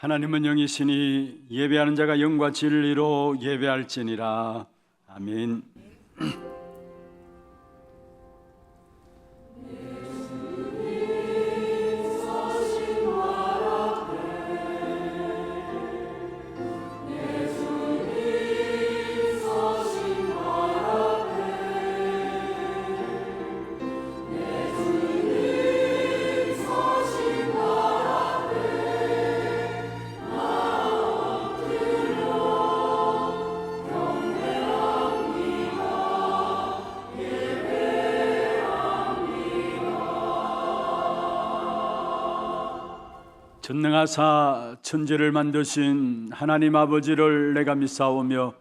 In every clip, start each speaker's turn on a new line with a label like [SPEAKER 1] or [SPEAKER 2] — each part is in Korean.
[SPEAKER 1] 하나님은 영이시니 예배하는 자가 영과 진리로 예배할지니라. 아멘. 전능하사 천지를 만드신 하나님 아버지를 내가 믿사오며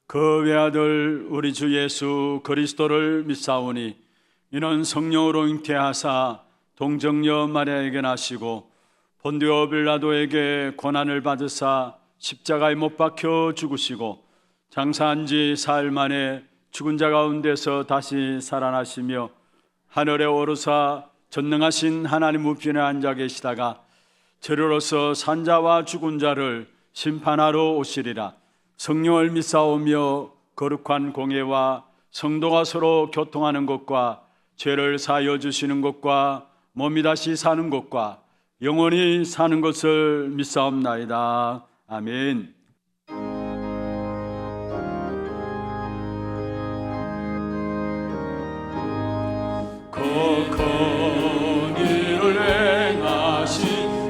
[SPEAKER 1] 그 외아들 우리 주 예수 그리스도를 믿사오니 이는 성령으로 잉태하사 동정녀 마리아에게 나시고 본디오 빌라도에게 고난을 받으사 십자가에 못 박혀 죽으시고 장사한 지 사흘 만에 죽은 자 가운데서 다시 살아나시며 하늘에 오르사 전능하신 하나님 우편에 앉아 계시다가 저리로서 산자와 죽은 자를 심판하러 오시리라. 성령을 믿사오며 거룩한 공예와 성도가 서로 교통하는 것과 죄를 사하여 주시는 것과 몸이 다시 사는 것과 영원히 사는 것을 믿사옵나이다. 아멘.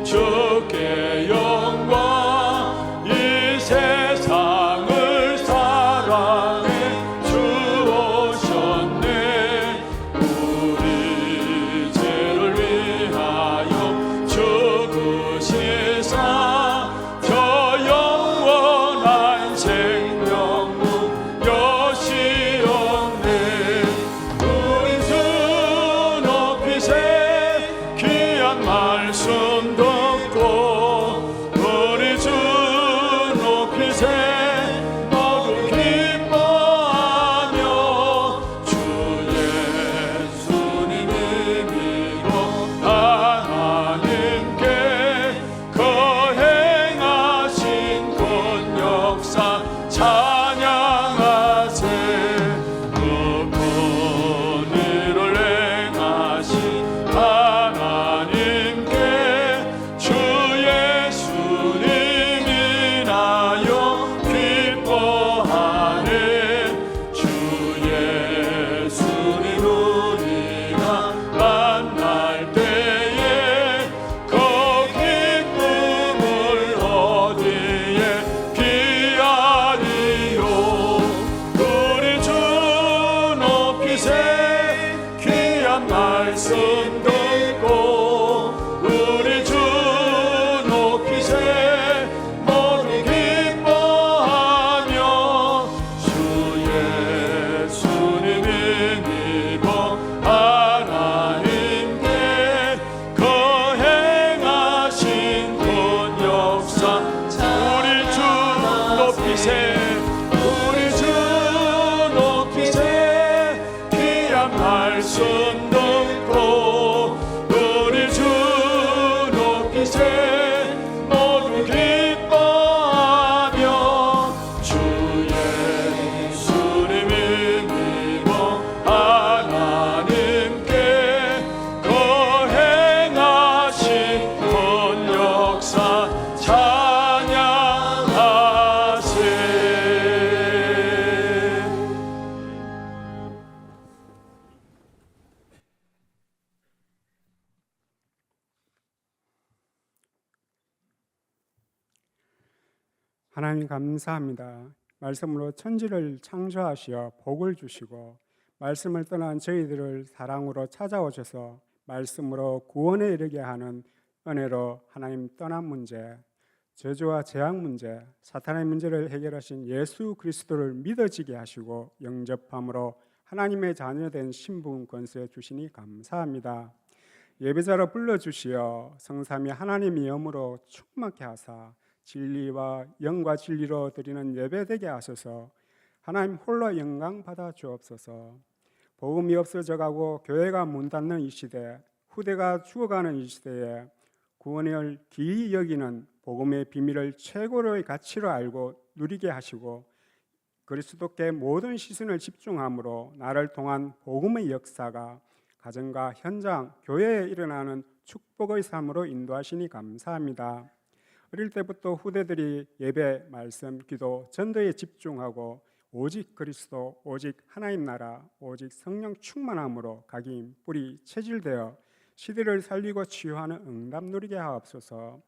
[SPEAKER 2] 주께 영광 이 세상을 사랑해 주오셨네 우리 죄를 위하여 죽으시사 저 영원한 생명은 여시옵네 우리 주 높이세 귀한 말씀도 우리 주 높이세 모두 기뻐하며 주 예수님을 믿고 하나님께 거행하신 그 역사 찬양하세 그 권위를 행하신 하나님께 주 예수님이 나여 기뻐하네 주 예수님 우리가 만날 때에 그 기쁨을 어디에 비하리요 우리 주 높이세 귀한 말씀 듣고 우리 주 높이세 모두 기뻐하며 주 예수님이 믿고 하나님께 거행하신 그 역사 우리 주 높이세 우리 주 높이세 귀한 말씀 듣고 우리 주 높이세 모두 기뻐하며 주 예수님을 믿고 하나님께 거행하신 그 역사 찬양하세.
[SPEAKER 3] 하나님 감사합니다. 말씀으로 천지를 창조하시어 복을 주시고 말씀을 떠난 저희들을 사랑으로 찾아오셔서 말씀으로 구원에 이르게 하는 은혜로 하나님 떠난 문제, 저주와 재앙 문제, 사탄의 문제를 해결하신 예수 그리스도를 믿어지게 하시고 영접함으로 하나님의 자녀된 신분 권세 주시니 감사합니다. 예배자로 불러주시어 성삼위 하나님의 영으로 충만케 하사 진리와 영과 진리로 드리는 예배되게 하소서. 하나님 홀로 영광 받아 주옵소서. 복음이 없어져가고 교회가 문 닫는 이 시대, 후대가 죽어가는 이 시대에 구원을 기이 여기는 복음의 비밀을 최고로의 가치로 알고 누리게 하시고 그리스도께 모든 시선을 집중함으로 나를 통한 복음의 역사가 가정과 현장, 교회에 일어나는 축복의 삶으로 인도하시니 감사합니다. 어릴 때부터 후대들이 예배, 말씀, 기도, 전도에 집중하고 오직 그리스도, 오직 하나님 나라, 오직 성령 충만함으로 각인, 뿌리, 체질되어 시대를 살리고 치유하는 응답 누리게 하옵소서.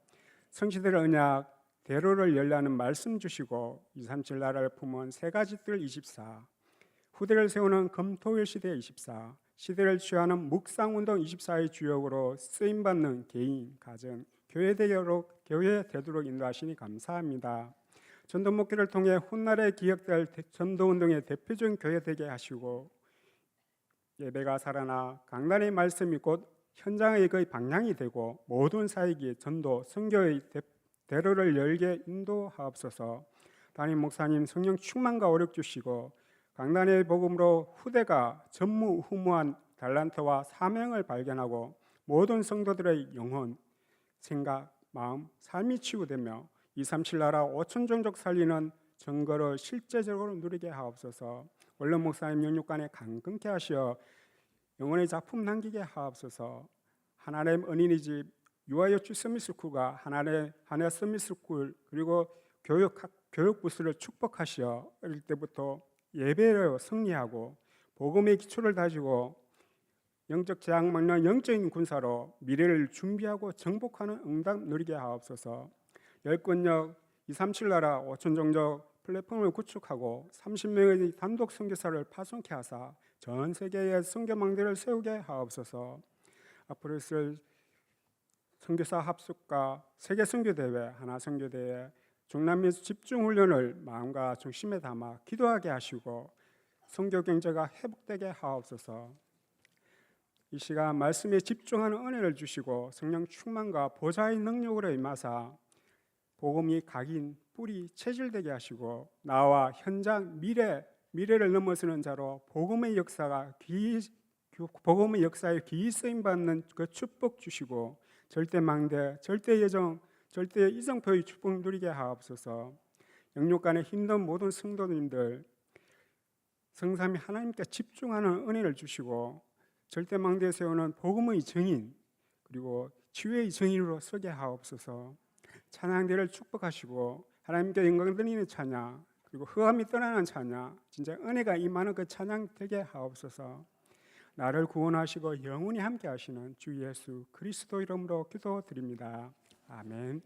[SPEAKER 3] 성시대의 언약, 대로를 열라는 말씀 주시고 237 나라를 품은 세 가지 뜰 24, 후대를 세우는 금토일 시대 24, 시대를 취하는 묵상운동 24의 주역으로 쓰임받는 개인, 가정, 교회 되도록 인도하시니 감사합니다. 전도 목회를 통해 훗날에 기억될 전도운동의 대표적인 교회 되게 하시고 예배가 살아나 강단의 말씀이 곧 현장의 그 방향이 되고 모든 사역이 전도, 선교의 대로를 열게 인도하옵소서. 담임 목사님 성령 충만과 오력 주시고 강단의 복음으로 후대가 전무후무한 달란트와 사명을 발견하고 모든 성도들의 영혼, 생각, 마음, 삶이 치유되며 237 나라 5천 종족 살리는 증거를 실제적으로 누리게 하옵소서. 원론 목사님 영육간에 강건케 하시어 영혼의 작품 남기게 하옵소서. 하나님 은인의 집 유아여추 서밋스쿨과 하나의 서밋스쿨 그리고 교육부스를 축복하시어 어릴 때부터 예배로 승리하고 복음의 기초를 다지고 영적 재앙 막는 영적인 군사로 미래를 준비하고 정복하는 응답 누리게 하옵소서. 열권역 237 나라 5천 종족 플랫폼을 구축하고 30명의 단독 선교사를 파송케 하사 전 세계의 선교망대를 세우게 하옵소서. 앞으로 있을 선교사 합숙과 세계 선교대회, 하나 선교대회, 중남미 집중훈련을 마음과 중심에 담아 기도하게 하시고 선교 경제가 회복되게 하옵소서. 이 시간 말씀에 집중하는 은혜를 주시고 성령 충만과 보좌의 능력으로 임하사 복음이 각인, 뿌리, 체질되게 하시고 나와 현장, 미래를 넘어서는 자로 복음의 역사에 기이 쓰임 받는 그 축복 주시고 절대 망대, 절대 예정, 절대 이정표의 축복 누리게 하옵소서. 영육간에 힘든 모든 성도님들 성삼위 하나님께 집중하는 은혜를 주시고 절대 망대에 세우는 복음의 증인 그리고 치유의 증인으로 서게 하옵소서. 찬양대를 축복하시고 하나님께 영광 드리는 찬양 그리고 흑암이 떠나는 찬양 진짜 은혜가 임하는 그 찬양 되게 하옵소서. 나를 구원하시고 영원히 함께 하시는 주 예수 그리스도 이름으로 기도드립니다. 아멘.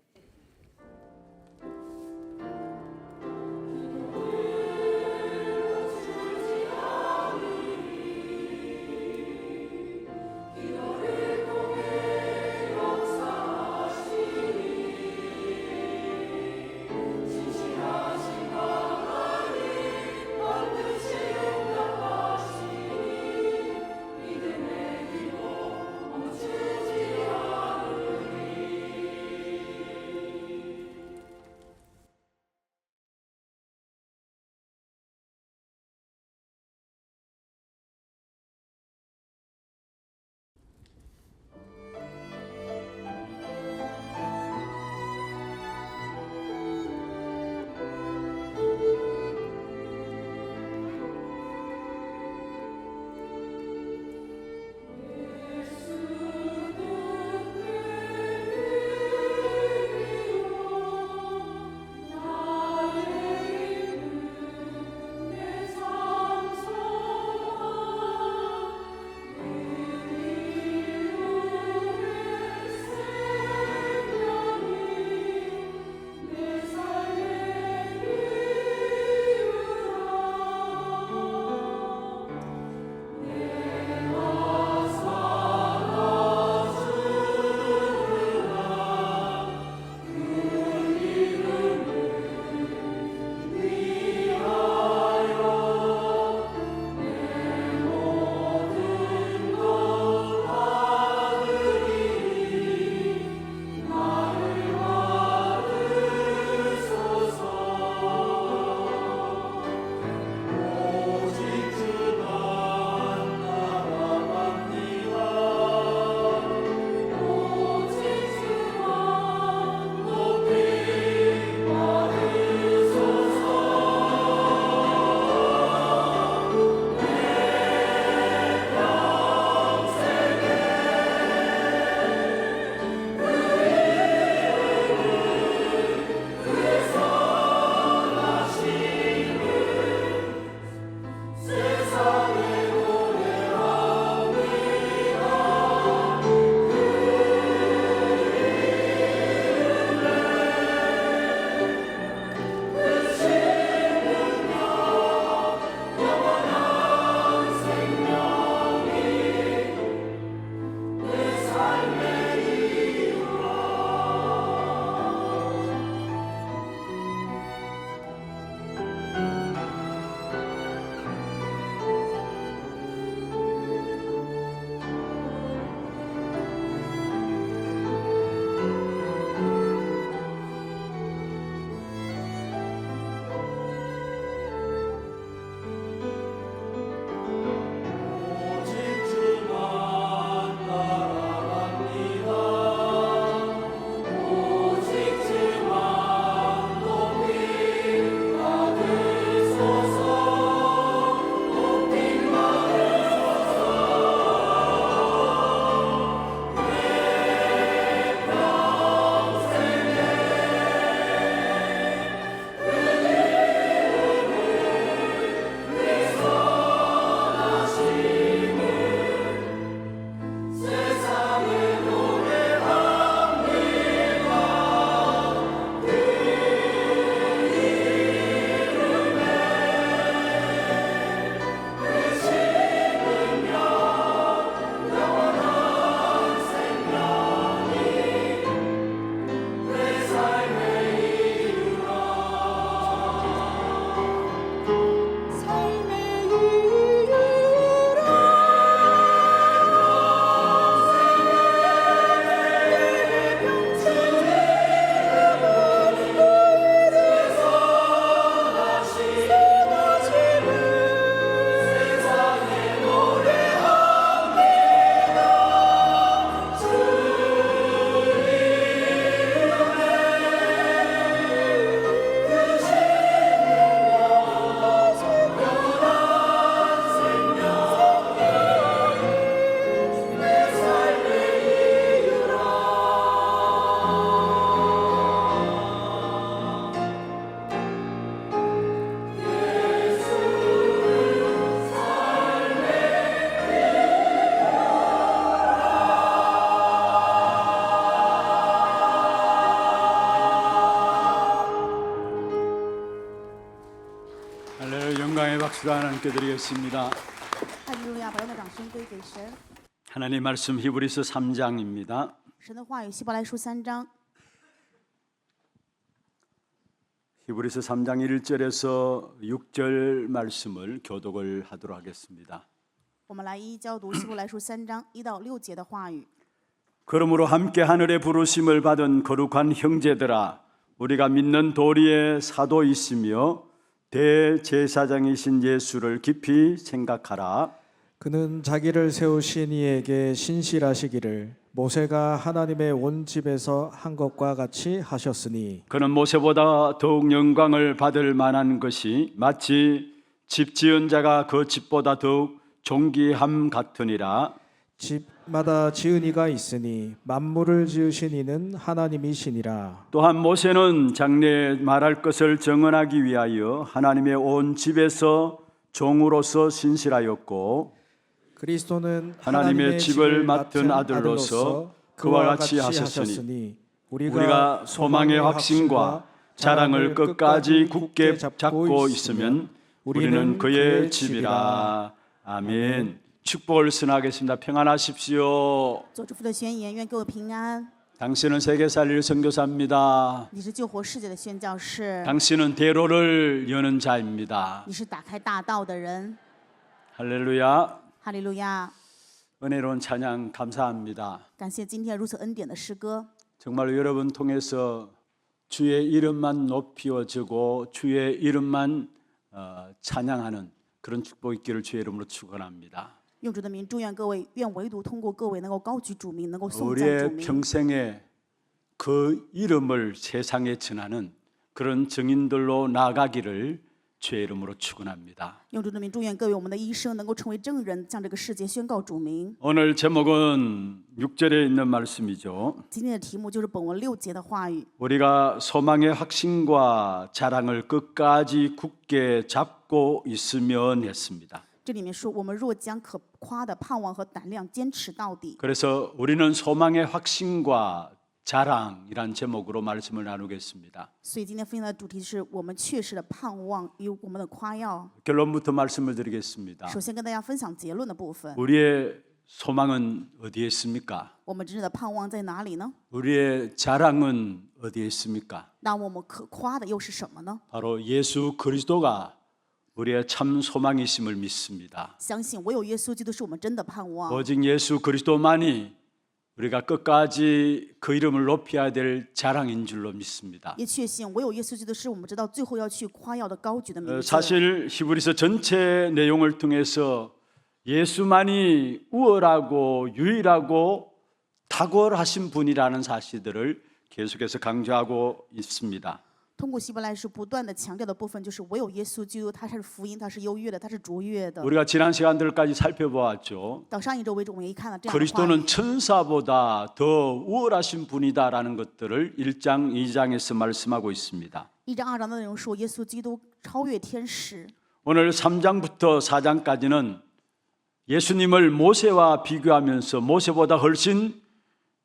[SPEAKER 1] 박수를 하나님께 드리겠습니다.
[SPEAKER 4] 哈利路亚！把用的掌声归给神。
[SPEAKER 1] 하나님 말씀 히브리서 3장입니다.
[SPEAKER 4] 神的话语，希伯来书3章，
[SPEAKER 1] 히브리서 3장 1절에서 6절 말씀을 교독을 하도록 하겠습니다.
[SPEAKER 4] 我们来一一教读希伯来书3章1到6节的话语。
[SPEAKER 1] 그러므로 함께 하늘의 부르심을 받은 거룩한 형제들아, 우리가 믿는 도리의 사도이시며 대제사장이신 예수를 깊이 생각하라.
[SPEAKER 5] 그는 자기를 세우신 이에게 신실하시기를 모세가 하나님의 온 집에서 한 것과 같이 하셨으니
[SPEAKER 1] 그는 모세보다 더욱 영광을 받을 만한 것이 마치 집 지은 자가 그 집보다 더욱 존귀함 같으니라.
[SPEAKER 5] 집마다 지은 이가 있으니 만물을 지으신 이는 하나님이시니라.
[SPEAKER 1] 또한 모세는 장래에 말할 것을 정언하기 위하여 하나님의 온 집에서 종으로서 신실하였고
[SPEAKER 5] 그리스도는
[SPEAKER 1] 하나님의 집을 맡은 아들로서 그와 같이 하셨으니 우리가 소망의 확신과 자랑을 끝까지 굳게 잡고 있으면 우리는 그의 집이라. 아멘. 축복을 선하겠습니다. 평안하십시오.
[SPEAKER 4] 做祝福的宣言，愿各位平安。
[SPEAKER 1] 당신은 세계 살릴 선교사입니다.
[SPEAKER 4] 你是救活世界的宣教士，
[SPEAKER 1] 당신은 대로를 여는 자입니다.
[SPEAKER 4] 你是打开大道的人。
[SPEAKER 1] 할렐루야.
[SPEAKER 4] 哈利路亚！
[SPEAKER 1] 은혜로운 찬양 감사합니다.
[SPEAKER 4] 感谢今天如此恩典的诗歌，
[SPEAKER 1] 정말로 여러분 통해서 주의 이름만 높이어지고 주의 이름만 찬양하는 그런 축복 있기를 주의 이름으로 축원합니다.
[SPEAKER 4] 用主的名祝愿各位，愿唯独通过各位能够高举主名，能够颂赞主
[SPEAKER 1] 우리의
[SPEAKER 4] 名，
[SPEAKER 1] 평생에 그 이름을 세상에 전하는 그런 증인들로 나가기를 주의 이름으로 축원합니다.
[SPEAKER 4] 用主的名祝愿各位，我们的一生能够成为证人，向这个世界宣告主名。
[SPEAKER 1] 오늘 제목은 6절에 있는 말씀이죠.
[SPEAKER 4] 今天的题目就是本文6节的话语。
[SPEAKER 1] 우리가 소망의 확신과 자랑을 끝까지 굳게 잡고 있으면 했습니다.
[SPEAKER 4] 这里面说，我们若将可夸的盼望和胆量坚持到底。
[SPEAKER 1] 그래서 우리는 소망의 확신과 자랑이란 제목으로 말씀을 나누겠습니다.
[SPEAKER 4] 所以今天分享的主题是我们确实的盼望与我们的夸耀。
[SPEAKER 1] 결론부터 말씀을 드리겠습니다.
[SPEAKER 4] 首先跟大家分享结论的部分，
[SPEAKER 1] 우리의 소망은 어디에 있습니까?
[SPEAKER 4] 我们真正的盼望在哪里呢？
[SPEAKER 1] 우리의 자랑은 어디에 있습니까?
[SPEAKER 4] 那我们可夸的又是什么呢？
[SPEAKER 1] 바로 예수 그리스도가 우리의 참 소망이심을 믿습니다.
[SPEAKER 4] 相信唯有耶稣基督是我们真的盼望，
[SPEAKER 1] 오직 예수 그리스도만이 우리가 끝까지 그 이름을 높여야 될 자랑인 줄로 믿습니다.
[SPEAKER 4] 也确信唯有耶稣基督是我们直到最后要去夸耀的高举的名字。
[SPEAKER 1] 사실 히브리서 전체 내용을 통해서 예수만이 우월하고 유일하고 탁월하신 분이라는 사실들을 계속해서 강조하고 있습니다.
[SPEAKER 4] 通过希伯来书不断的强调的部分，就是唯有耶稣基督，他是福音，他是优越的，他是卓越的。
[SPEAKER 1] 우리가 지난 시간들까지 살펴보았죠.
[SPEAKER 4] 到上一周为止，我们也看到这样的话
[SPEAKER 1] 그리스도는
[SPEAKER 4] 语。
[SPEAKER 1] 천사보다 더 우월하신 분이다라는 것들을 1장, 2장에서 말씀하고 있습니다.
[SPEAKER 4] 1章2章的内容说，耶稣基督超越天使。
[SPEAKER 1] 오늘 3장부터 4장까지는 예수님을 모세와 비교하면서 모세보다 훨씬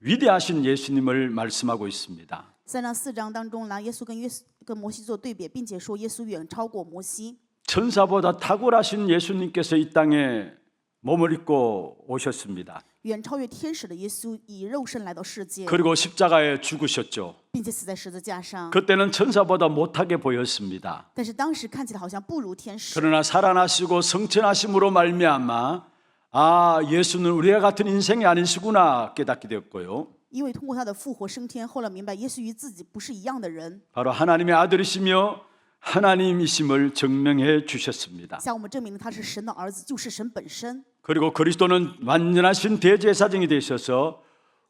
[SPEAKER 1] 위대하신 예수님을 말씀하고 있습니다.
[SPEAKER 4] 3章4章当中呢，耶稣跟摩西做对比，并且说耶稣远超过摩西。
[SPEAKER 1] 천사보다 탁월하신 예수님께서 이 땅에 몸을 입고 오셨습니다.
[SPEAKER 4] 远超越天使的耶稣以肉身来到世界，
[SPEAKER 1] 그리고 십자가에 죽으셨죠.
[SPEAKER 4] 并且死在十字架上。
[SPEAKER 1] 그때는 천사보다 못하게 보였습니다.
[SPEAKER 4] 但是当时看起来好像不如天使，
[SPEAKER 1] 그러나 살아나시고 성천하심으로 말미암아 예수는 우리와 같은 인생이 아니시구나 깨닫게 되었고요.
[SPEAKER 4] 因为通过他的复活升天，后来明白耶稣与自己不是一样的人，
[SPEAKER 1] 바로 하나님의 아들이시며 하나님이심을 증명해 주셨습니다.
[SPEAKER 4] 向我们证明了他是神的儿子，就是神本身。
[SPEAKER 1] 그리고 그리스도는 완전하신 대제사장이 되셔서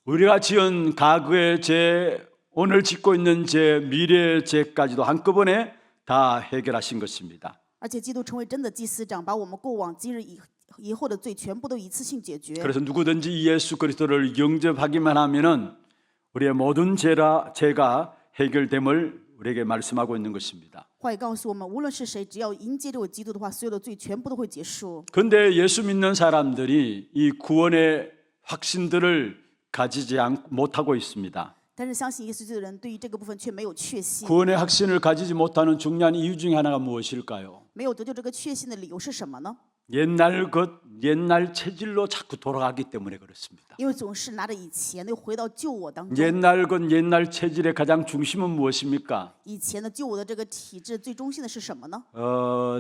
[SPEAKER 1] 우리가 지은 과거의 죄, 오늘 짓고 있는 죄, 미래의 죄까지도 한꺼번에 다 해결하신 것입니다.
[SPEAKER 4] 而且基督成为真的祭司长，把我们过往、今日以后的罪全部都一次性解决。
[SPEAKER 1] 그래서 누구든지 이 예수 그리스도를 영접하기만 하면은 우리의 모든 죄가 해결됨을 우리에게 말씀하고 있는 것입니다.
[SPEAKER 4] 话也告诉我们，无论是谁，只要迎接这位基督的话，所有的罪全部都会结束。
[SPEAKER 1] 그런데 예수 믿는 사람들이 이 구원의 확신들을 가지지 못하고 있습니다.
[SPEAKER 4] 但是相信耶稣基督的人对于这个部分却没有确信，
[SPEAKER 1] 구원의 확신을 가지지 못하는 중요한 이유 중에 하나가 무엇일까요?
[SPEAKER 4] 没有得救这个确信的理由是什么呢？
[SPEAKER 1] 옛날 체질로 자꾸 돌아가기 때문에 그렇습니다.
[SPEAKER 4] 因为总是拿着以前的回到旧我当中，
[SPEAKER 1] 옛날 체질의 가장 중심은 무엇입니까?
[SPEAKER 4] 以前的旧我的这个体质最中心的是什么呢？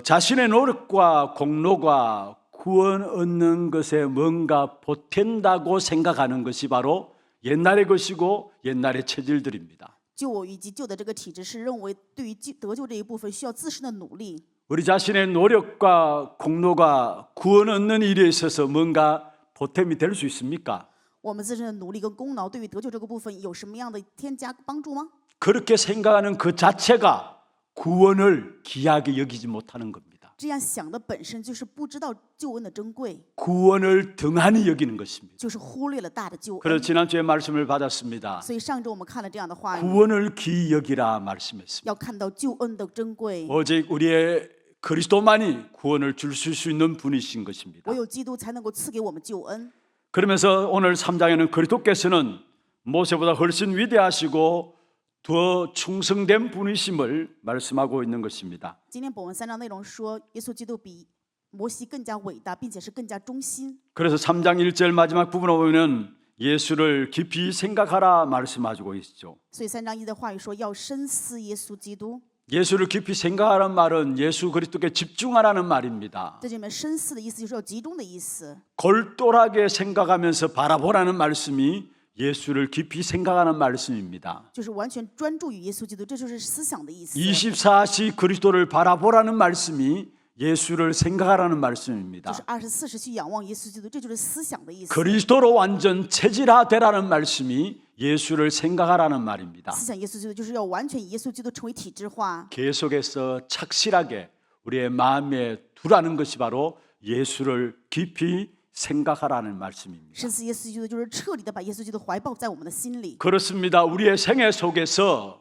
[SPEAKER 1] 자신의 노력과 공로가 구원 얻는 것에 뭔가 보탠다고 생각하는 것이 바로 옛날의 것이고 옛날의 체질들입니다.
[SPEAKER 4] 旧我以及旧的这个体质是认为对于得救这一部分需要自身的努力，
[SPEAKER 1] 우리 자신의 노력과 공로가 구원 얻는 일에 있어서 뭔가 보탬이 될 수 있습니까?
[SPEAKER 4] 我们自身的努力跟功劳对于得救这个部分有什么样的添加帮助吗？
[SPEAKER 1] 그렇게 생각하는 그 자체가 구원을 귀하게 여기지 못하는 겁니다.
[SPEAKER 4] 这样想的本身就是不知道救恩的珍贵，
[SPEAKER 1] 구원을 등한히 여기는 것입니다.
[SPEAKER 4] 就是忽略了大的救
[SPEAKER 1] 그래서
[SPEAKER 4] 恩。
[SPEAKER 1] 지난주에 말씀을 받았습니다.
[SPEAKER 4] 所以上周我们看了这样的话语，
[SPEAKER 1] 구원을 귀히 여기라 말씀했습니다.
[SPEAKER 4] 要看到救恩的珍贵。
[SPEAKER 1] 오직 우리의 그리스도만이 구원을 주실 수 있는 분이신 것입니다.
[SPEAKER 4] 唯有基督才能够赐给我们救恩。
[SPEAKER 1] 그러면서 오늘 3장에는 그리스도께서는 모세보다 훨씬 위대하시고 더 충성된 분이심을 말씀하고 있는 것입니다.
[SPEAKER 4] 今天本文3章内容说，耶稣基督比摩西更加伟大，并且是更加忠心。
[SPEAKER 1] 그래서 3장 1절 마지막 부분에 보면 예수를 깊이 생각하라 말씀하고 있죠.
[SPEAKER 4] 所以3章1的话语说，要深思耶稣基督。
[SPEAKER 1] 예수를 깊이 생각하라는 말은 예수 그리스도께 집중하라는 말입니다.
[SPEAKER 4] 这里面深思的意思就是要集中的意思，
[SPEAKER 1] 골똘하게 생각하면서 바라보라는 말씀이 예수를 깊이 생각하는 말씀입니다.
[SPEAKER 4] 就是完全专注于耶稣基督，这就是思想的意思。
[SPEAKER 1] 24시 그리스도를 바라보라는 말씀이 예수를 생각하라는
[SPEAKER 4] 就
[SPEAKER 1] 말씀입니다.
[SPEAKER 4] 是24时去仰望耶稣基督，这就是思想的意思。
[SPEAKER 1] 그리스도로 완전 체질화되라는 말씀이 예수를 생각하라는 말입니다.
[SPEAKER 4] 思想耶稣基督就是要完全以耶稣基督成为体制化，
[SPEAKER 1] 계속해서 착실하게 우리의 마음에 두라는 것이 바로 예수를 깊이 생각하라는 말씀입니다.
[SPEAKER 4] 深思耶稣基督就是彻底的把耶稣基督怀抱在我们的心里。
[SPEAKER 1] 그렇습니다. 우리의 생애 속에서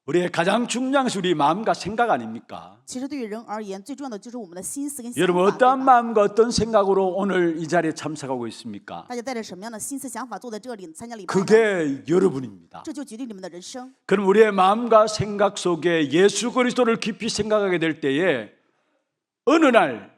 [SPEAKER 1] 우리의 가장 중요한 것이 우리 마음과 생각 아닙니까?
[SPEAKER 4] 其实对于人而言，最重要的就是我们的心思跟想
[SPEAKER 1] 여러분
[SPEAKER 4] 法。
[SPEAKER 1] 어떠한
[SPEAKER 4] 对吧
[SPEAKER 1] 마음과 어떤 생각으로 오늘 이 자리에 참석하고 있습니까?
[SPEAKER 4] 大家带着什么样的心思想法坐在这里参加礼拜呢？
[SPEAKER 1] 그게 여러분입니다.
[SPEAKER 4] 这就决定你们的人生。
[SPEAKER 1] 그럼 우리의 마음과 생각 속에 예수 그리스도를 깊이 생각하게 될 때에 어느 날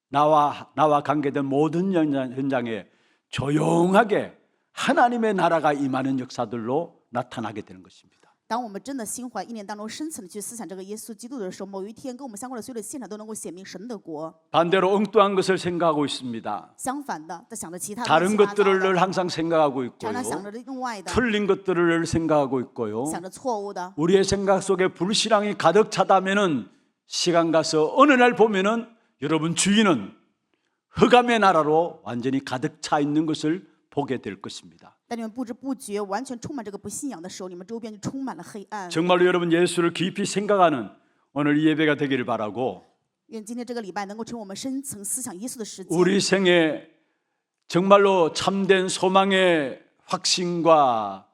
[SPEAKER 1] 나와 관계된 모든 현장에 조용하게 하나님의 나라가 임하는 역사들로 나타나게 되는 것입니다.
[SPEAKER 4] 当我们真的心怀意念当中深层的去思想这个耶稣基督的时候，某一天跟我们相关的所有的现场都能够显明神的国。
[SPEAKER 1] 반대로 엉뚱한 것을 생각하고 있습니다.
[SPEAKER 4] 相反的，在想着其他的
[SPEAKER 1] 다른
[SPEAKER 4] 乱七八糟
[SPEAKER 1] 것들을
[SPEAKER 4] 的
[SPEAKER 1] 늘 항상 생각하고 있고요.
[SPEAKER 4] 常常想着另外的，
[SPEAKER 1] 틀린 것들을 늘 생각하고 있고요.
[SPEAKER 4] 想着错误的，
[SPEAKER 1] 우리의 생각 속에 불신앙이 가득 차다면은 시간 가서 어느 날 보면은 여러분 주위는 흑암의 나라로 완전히 가득 차 있는 것을 보게 될 것입니다.
[SPEAKER 4] 但你们不知不觉完全充满这个不信仰的时候，你们周边就充满了黑暗。
[SPEAKER 1] 정말로 여러분 예수를 깊이 생각하는 오늘 이 예배가 되기를 바라고
[SPEAKER 4] 愿今天这个礼拜能够成为我们深层思想耶稣的时间。
[SPEAKER 1] 우리 생에 정말로 참된 소망의 확신과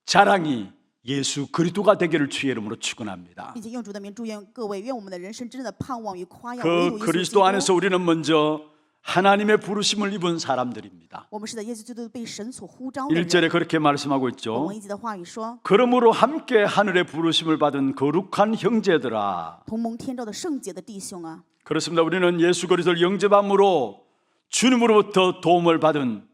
[SPEAKER 1] 자랑이 예수 그리스도가 되기를 주의 이름으로 축원합니다.
[SPEAKER 4] 并且用主的名祝愿各位，愿我们的人生真正的盼望与夸耀
[SPEAKER 1] 그
[SPEAKER 4] 唯有耶稣基
[SPEAKER 1] 그리스도
[SPEAKER 4] 督。
[SPEAKER 1] 안에서 우리는 먼저 하나님의 부르심을 입은 사람들입니다.
[SPEAKER 4] 我们是在耶稣基督被神所呼召的人。
[SPEAKER 1] 1절에 그렇게 말씀하고
[SPEAKER 4] 我
[SPEAKER 1] 있죠.
[SPEAKER 4] 们一节的话语说，
[SPEAKER 1] 그러므로 함께 하늘의 부르심을 받은 거룩한 형제들아.
[SPEAKER 4] 同蒙天召的圣洁的弟兄啊，
[SPEAKER 1] 그렇습니다. 우리는 예수 그리스도를 영접함으로 주님으로부터 도움을 받은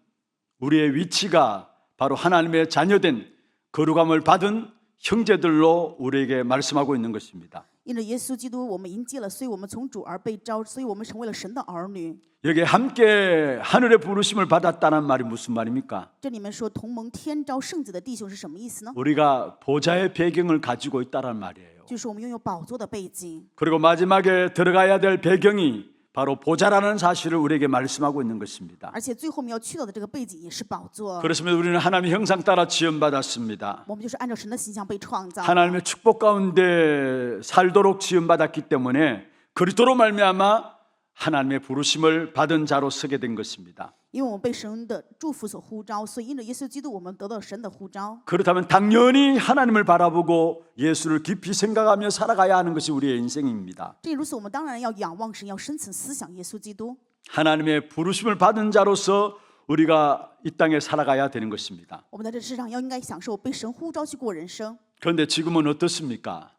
[SPEAKER 1] 우리의 위치가 바로 하나님의 자녀된 거룩함을 받은 형제들로 우리에게 말씀하고 있는 것입니다.
[SPEAKER 4] 因着耶稣基督，我们迎接了，所以我们从主而被召，所以我们成为了神的儿女。
[SPEAKER 1] 여기 함께 하늘의 부르심을 받았다는 말이 무슨 말입니까?
[SPEAKER 4] 这里面说同蒙天召圣洁的弟兄是什么意思呢？
[SPEAKER 1] 우리가 보좌의 배경을 가지고 있다는 말이에요.
[SPEAKER 4] 就是我们拥有宝座的背景，
[SPEAKER 1] 그리고 마지막에 들어가야 될 배경이 바로 보좌라는 사실을 우리에게 말씀하고 있는 것입니다.
[SPEAKER 4] 而且最后面要去到的这个背景也是宝座。
[SPEAKER 1] 그렇습니다. 우리는 하나님의 형상 따라 지음받았습니다.
[SPEAKER 4] 我们就是按照神的形象被创造，
[SPEAKER 1] 하나님의 축복 가운데 살도록 지음받았기 때문에 그리스도로 말미암아 하나님의 부르심을 받은 자로 서게 된 것입니다.
[SPEAKER 4] 因为我们被神的祝福所呼召，所以因着耶稣基督，我们得到神的呼召。
[SPEAKER 1] 그렇다면 당연히 하나님을 바라보고 예수를 깊이 생각하며 살아가야 하는 것이 우리의 인생입니다.
[SPEAKER 4] 正如此，我们当然要仰望神，要深层思想耶稣基督。
[SPEAKER 1] 하나님의 부르심을 받은 자로서 우리가 이 땅에 살아가야 되는 것입니다.
[SPEAKER 4] 我们在这世上应该享受被神呼召去过人生。
[SPEAKER 1] 그런데 지금은 어떻습니까?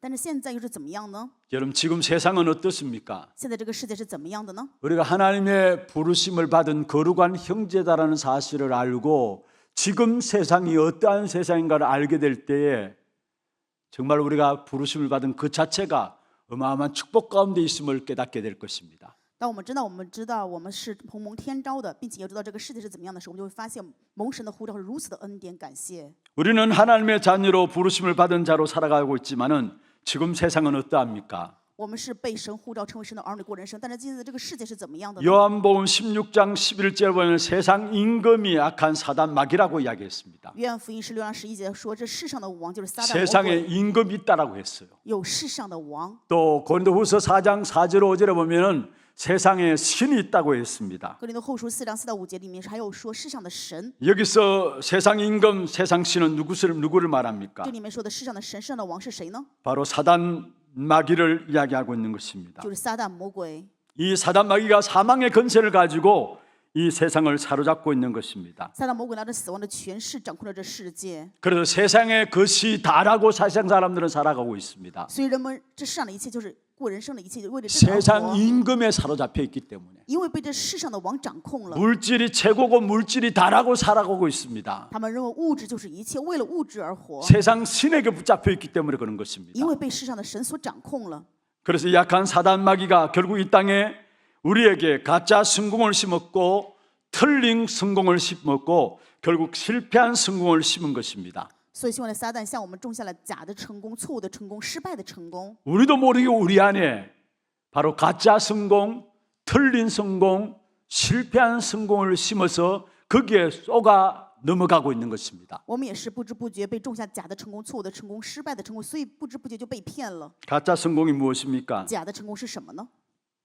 [SPEAKER 4] 但是现在又是怎么样呢？
[SPEAKER 1] 여러분 지금 세상은 어떻습니까?
[SPEAKER 4] 现在这个世界是怎么样的呢？
[SPEAKER 1] 우리가 하나님의 부르심을 받은 거룩한 형제다라는 사실을 알고 지금 세상이 어떠한 세상인가를 알게 될 때에 정말 우리가 부르심을 받은 그 자체가 어마어마한 축복 가운데 있음을 깨닫게 될 것입니다.
[SPEAKER 4] 当我们知道我们是蒙蒙天召的，并且又知道这个世界是怎么样的时候，我们就会发现蒙神的呼召是如此的恩典，感谢。
[SPEAKER 1] 우리는 하나님의 자녀로 부르심을 받은 자로 살아가고 있지만은 지금 세상은 어떠합니까?
[SPEAKER 4] 我们是被神呼召成为神的儿女过人生，但是现在这个世界是怎么样的呢？
[SPEAKER 1] 요한복음 16장 11절에 보면 세상 임금이 악한 사단 마귀라고 이야기했습니다.
[SPEAKER 4] 约翰福音16章11节说，这世上的王就是撒旦魔
[SPEAKER 1] 세상에
[SPEAKER 4] 鬼，
[SPEAKER 1] 임금이 있다라고 했어요.
[SPEAKER 4] 有世上的王。
[SPEAKER 1] 또 고린도후서 4장 4절 5절에 보면은 세상에 신이 있다고 했습니다.
[SPEAKER 4] 哥林多后书4章4到5节里面还有说世上的神，
[SPEAKER 1] 여기서 세상 임금, 세상 신은 누구를 말합니까?
[SPEAKER 4] 这里面说的世上的神、世上的王是谁呢？
[SPEAKER 1] 바로 사단 마귀를 이야기하고 있는 것입니다.
[SPEAKER 4] 就是撒旦魔鬼。
[SPEAKER 1] 이 사단 마귀가 사망의 권세를 가지고 이 세상을 사로잡고 있는 것입니다.
[SPEAKER 4] 撒旦魔鬼拿着死亡的权势掌控着这世界，
[SPEAKER 1] 그래서 세상의 것이 다라고 세상 사람들은 살아가고 있습니다.
[SPEAKER 4] 所以人们这世上的一切就是过人生的一切，为了这个而
[SPEAKER 1] 세상
[SPEAKER 4] 活，
[SPEAKER 1] 임금에 사로잡혀 있기 때문에
[SPEAKER 4] 因为被这世上的王掌控了。
[SPEAKER 1] 물질이 최고고 물질이 다라고 살아가고 있습니다.
[SPEAKER 4] 他们认为物质就是一切，为了物质而活，
[SPEAKER 1] 세상 신에게 붙잡혀 있기 때문에 그런 것입니다.
[SPEAKER 4] 因为被世上的神所掌控了。
[SPEAKER 1] 그래서 약한 사단 마귀가 결국 이 땅에 우리에게 가짜 성공을 심었고 틀린 성공을 심었고 결국 실패한 성공을 심은 것입니다.
[SPEAKER 4] 所以希望的撒旦向我们种下了假的成功、错误的成功、失败的成功。
[SPEAKER 1] 우리도 모르게 우리 안에 바로 가짜 성공, 틀린 성공, 실패한 성공을 심어서 거기에 쏘가 넘어가고 있는 것입니다.
[SPEAKER 4] 我们也是不知不觉被种下假的成功、错误的成功、失败的成功，所以不知不觉就被骗了。
[SPEAKER 1] 가짜 성공이 무엇입니까?
[SPEAKER 4] 假的成功是什么呢？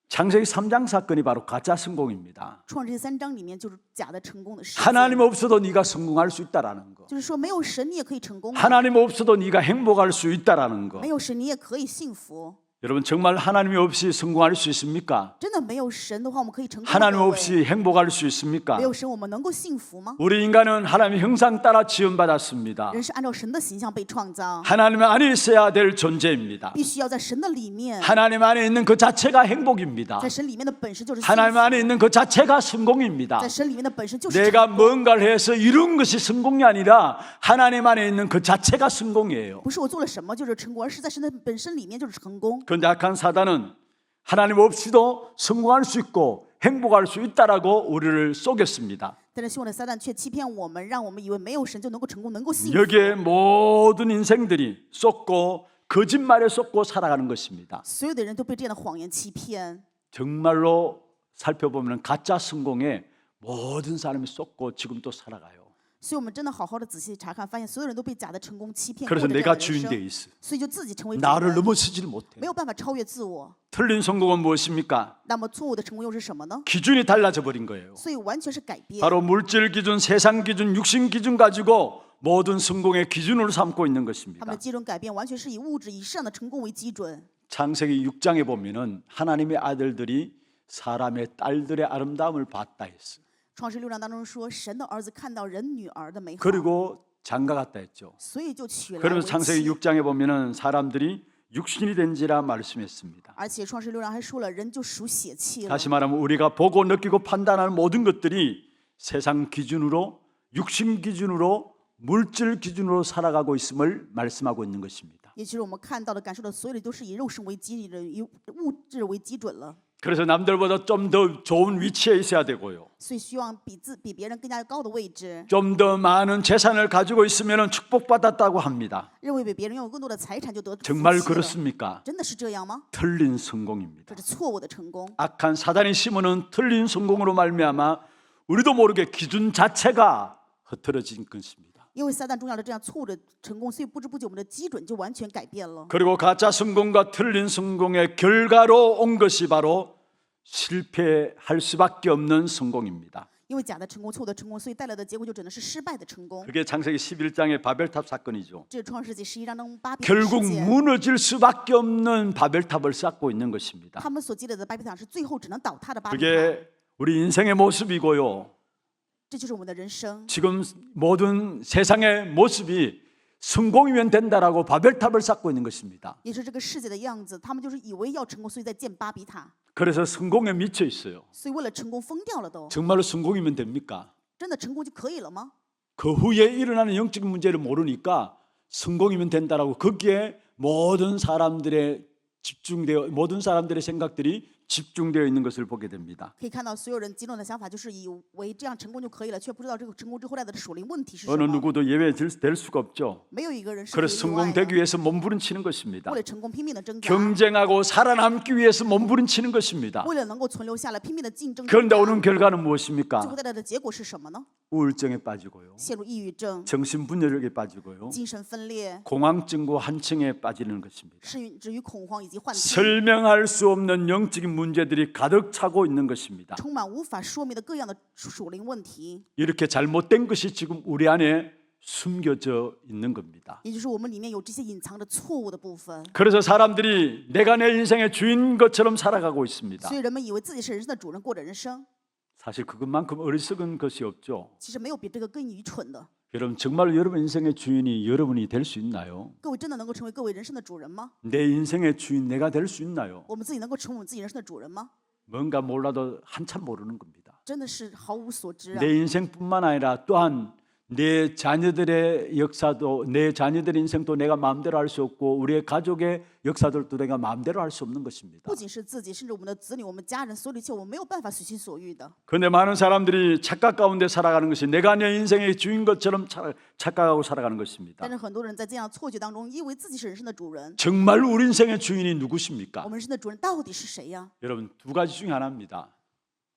[SPEAKER 1] 창세기 3장 사건이 바로 가짜 성공입니다.
[SPEAKER 4] 创世纪3章里面就是假的成功的事件，
[SPEAKER 1] 하나님 없어도 네가 성공할 수 있다라는 거.
[SPEAKER 4] 就是说没有神你也可以成功啊，
[SPEAKER 1] 하나님 없어도 네가 행복할 수 있다라는 거.
[SPEAKER 4] 没有神你也可以幸福。
[SPEAKER 1] 여러분 정말 하나님이 없이 성공할 수 있습니까?
[SPEAKER 4] 真的没有神的话，我们可以成功吗？
[SPEAKER 1] 하나님
[SPEAKER 4] 各位
[SPEAKER 1] 없이 행복할 수 있습니까?
[SPEAKER 4] 没有神，我们能够幸福吗？
[SPEAKER 1] 우리 인간은 하나님의 형상 따라 지음받았습니다.
[SPEAKER 4] 人是按照神的形象被创造，
[SPEAKER 1] 하나님 안에 있어야 될 존재입니다.
[SPEAKER 4] 必须要在神的里面，
[SPEAKER 1] 하나님 안에 있는 그 자체가 행복입니다.
[SPEAKER 4] 在神里面的本身就是幸
[SPEAKER 1] 하나님
[SPEAKER 4] 福，
[SPEAKER 1] 안에 있는 그 자체가 성공입니다.
[SPEAKER 4] 在神里面的本身就是
[SPEAKER 1] 내가
[SPEAKER 4] 成功，
[SPEAKER 1] 뭔가를 해서 이룬 것이 성공이 아니라 하나님 안에 있는 그 자체가 성공이에요.
[SPEAKER 4] 不是我做了什么就是成功，而是在神的本身里面就是成功。
[SPEAKER 1] 그런데 악한 사단은 하나님 없이도 성공할 수 있고 행복할 수 있다라고 우리를 속였습니다.
[SPEAKER 4] 但是凶恶的撒旦却欺骗我们，让我们以为没有神就能够成功，能够幸福。
[SPEAKER 1] 여기에 모든 인생들이 쏟고 거짓말에 쏟고 살아가는 것입니다.
[SPEAKER 4] 所有的人都被这样的谎言欺骗，
[SPEAKER 1] 정말로 살펴보면 가짜 성공에 모든 사람이 쏟고 지금도 살아가요.
[SPEAKER 4] 所以我们真的好好的仔细查看，发现所有人都被假的成功欺骗，
[SPEAKER 1] 그래서
[SPEAKER 4] 过着这
[SPEAKER 1] 내가
[SPEAKER 4] 样的
[SPEAKER 1] 주인
[SPEAKER 4] 人
[SPEAKER 1] 돼
[SPEAKER 4] 生，
[SPEAKER 1] 있어.
[SPEAKER 4] 所以就自己成为主
[SPEAKER 1] 나를
[SPEAKER 4] 人，
[SPEAKER 1] 넘어서지를 못해.
[SPEAKER 4] 没有办法超越自我。
[SPEAKER 1] 틀린 성공은 무엇입니까?
[SPEAKER 4] 那么错误的成功又是什么呢？
[SPEAKER 1] 기준이 달라져 버린 거예요.
[SPEAKER 4] 所以完全是改变。
[SPEAKER 1] 바로 물질 기준, 세상 기준, 육신 기준 가지고 모든 성공의 기준으로 삼고 있는
[SPEAKER 4] 他们
[SPEAKER 1] 것입니다.
[SPEAKER 4] 的基准改变，完全是以物质以上的成功为基准。
[SPEAKER 1] 창세기 6장에 보면은 하나님의 아들들이 사람의 딸들의 아름다움을 봤다 했어.
[SPEAKER 4] 创世6章当中说，神的儿子看到人女儿的美好，
[SPEAKER 1] 그리고 장가 갔다 했죠.
[SPEAKER 4] 所以就娶来为
[SPEAKER 1] 그러면서 창세기
[SPEAKER 4] 妻。
[SPEAKER 1] 6장에 보면은 사람들이 육신이 된지라 말씀했습니다.
[SPEAKER 4] 而且创世6章还说了，人就属血气了。
[SPEAKER 1] 다시 말하면 우리가 보고 느끼고 판단하는 모든 것들이 세상 기준으로 육신 기준으로 물질 기준으로 살아가고 있음을 말씀하고 있는 것입니다.
[SPEAKER 4] 也就是我们看到的、感受的，所有的都是以肉身为基准，以物质为基准了。
[SPEAKER 1] 그래서 남들보다 좀 더 좋은 위치에 있어야 되고요.
[SPEAKER 4] 所以希望比别人更加高的位置，
[SPEAKER 1] 좀 더 많은 재산을 가지고 있으면 축복받았다고 합니다.
[SPEAKER 4] 认为比别人拥有更多的财产就得福
[SPEAKER 1] 정말
[SPEAKER 4] 气了。
[SPEAKER 1] 그렇습니까?
[SPEAKER 4] 真的是这样吗？
[SPEAKER 1] 틀린 성공입니다.
[SPEAKER 4] 这是错误的成功。
[SPEAKER 1] 악한 사단이 심어놓은 틀린 성공으로 말미암아 우리도 모르게 기준 자체가 흐트러진 것입니다.
[SPEAKER 4] 因为撒旦种下了这样错误的成功，所以不知不觉我们的基准就完全改变了。
[SPEAKER 1] 그리고 가짜 성공과 틀린 성공의 결과로 온 것이 바로 실패할 수밖에 없는 성공입니다.
[SPEAKER 4] 因为假的成功、错误的成功，所以带来的结果就只能是失败的成功。
[SPEAKER 1] 그게 창세기 11장의 바벨탑 사건이죠.
[SPEAKER 4] 这是创世纪11章中巴比伦
[SPEAKER 1] 결국
[SPEAKER 4] 事件，
[SPEAKER 1] 무너질 수밖에 없는 바벨탑을 쌓고 있는 것입니다.
[SPEAKER 4] 他们所积累的巴比塔是最后只能倒塌的巴比塔。
[SPEAKER 1] 그게 우리 인생의 모습이고요.
[SPEAKER 4] 这就是我们的人生。
[SPEAKER 1] 지금 모든 세상의 모습이 성공이면 된다라고 바벨탑을 쌓고 있는 것입니다.
[SPEAKER 4] 也是这个世界的样子，他们就是以为要成功，所以在建巴比塔，
[SPEAKER 1] 그래서 성공에 미쳐 있어요.
[SPEAKER 4] 所以为了成功疯掉了都。
[SPEAKER 1] 정말로 성공이면 됩니까?
[SPEAKER 4] 真的成功就可以了吗？
[SPEAKER 1] 그 후에 일어나는 영적인 문제를 모르니까 성공이면 된다라고 거기에 모든 사람들의 생각들이 집중되어 있는 것을 보게 됩니다.
[SPEAKER 4] 可以看到所有人激动的想法就是以为这样成功就可以了，却不知道这个成功之后带来的属灵问题是什
[SPEAKER 1] 어느
[SPEAKER 4] 么。
[SPEAKER 1] 누구도 예외될 수가 없죠.
[SPEAKER 4] 没有一个人是可以
[SPEAKER 1] 그래서
[SPEAKER 4] 例外
[SPEAKER 1] 성공되기
[SPEAKER 4] 的。
[SPEAKER 1] 위해서 몸부림치는 것입니다.
[SPEAKER 4] 为了成功拼命的挣扎，
[SPEAKER 1] 경쟁하고 살아남기 위해서 몸부림치는 것입니다.
[SPEAKER 4] 为了能够存留下来拼命的竞争挣
[SPEAKER 1] 그런데
[SPEAKER 4] 扎，
[SPEAKER 1] 오는 결과는
[SPEAKER 4] 最后
[SPEAKER 1] 무엇입니까?
[SPEAKER 4] 带来的结果是什么呢？
[SPEAKER 1] 우울증에 빠지고요.
[SPEAKER 4] 陷入抑郁症、
[SPEAKER 1] 정신분열에 빠지고요.
[SPEAKER 4] 精神分裂、
[SPEAKER 1] 공황증과 환청에 빠지는 것입니다.
[SPEAKER 4] 至于恐慌以及幻听，
[SPEAKER 1] 설명할 수 없는 영적인 문제들이 가득 차고 있는 것입니다.
[SPEAKER 4] 充满无法说明的各样的属灵问题，
[SPEAKER 1] 이렇게 잘못된 것이 지금 우리 안에 숨겨져 있는 겁니다.
[SPEAKER 4] 也就是我们里面有这些隐藏的错误的部分。
[SPEAKER 1] 그래서 사람들이 내가 내 인생의 주인 것처럼 살아가고 있습니다.
[SPEAKER 4] 所以人们以为自己是人生的主人，过着人生，
[SPEAKER 1] 사실 그것만큼 어리석은 것이 없죠.
[SPEAKER 4] 其实没有比这个更愚蠢的。
[SPEAKER 1] 여러분 정말 여러분 인생의 주인이 여러분이 될 수 있나요?
[SPEAKER 4] 各位真的能够成为各位人生的主人吗？
[SPEAKER 1] 내 인생의 주인 내가 될 수 있나요?
[SPEAKER 4] 我们自己能够成为我们自己人生的主人吗？
[SPEAKER 1] 뭔가 몰라도 한참 모르는 겁니다.
[SPEAKER 4] 真的是毫无所知啊！
[SPEAKER 1] 내 인생뿐만 아니라 또한 내 자녀들의 역사도 내 자녀들의 인생도 내가 마음대로 할 수 없고 우리의 가족의 역사들도 내가 마음대로 할 수 없는 것입니다.
[SPEAKER 4] 不仅是自己，甚至我们的子女、我们家人，所有的一切，我们没有办法随心所欲的。
[SPEAKER 1] 그런데 많은 사람들이 착각 가운데 살아가는 것이 내가 내 인생의 주인 것처럼 착각하고 살아가는 것입니다.
[SPEAKER 4] 但是很多人在这样错觉当中，以为自己是人生的主人。
[SPEAKER 1] 정말 우리 인생의 주인이
[SPEAKER 4] 我
[SPEAKER 1] 누구십니까?
[SPEAKER 4] 们人生的主人到底是谁呀？
[SPEAKER 1] 여러분 두 가지 중에 하나입니다.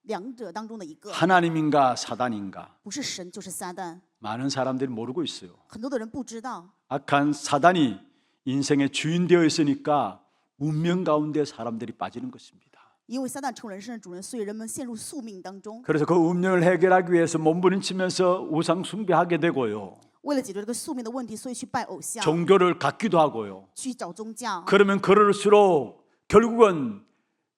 [SPEAKER 4] 两者当中的一个，
[SPEAKER 1] 하나님인가 사단인가?
[SPEAKER 4] 不是神就是撒旦。
[SPEAKER 1] 많은 사람들이 모르고 있어요.
[SPEAKER 4] 很多的人不知道，
[SPEAKER 1] 악한 사단이 인생의 주인 되어 있으니까 운명 가운데 사람들이 빠지는 것입니다.
[SPEAKER 4] 因为撒旦成为人生的主人，所以人们陷入宿命当中。
[SPEAKER 1] 그래서 그 운명을 해결하기 위해서 몸부림치면서 우상 숭배하게 되고요.
[SPEAKER 4] 为了解决这个宿命的问题，所以去拜偶像，
[SPEAKER 1] 종교를 갖기도 하고요.
[SPEAKER 4] 去找宗教。
[SPEAKER 1] 그러면 그럴수록 결국은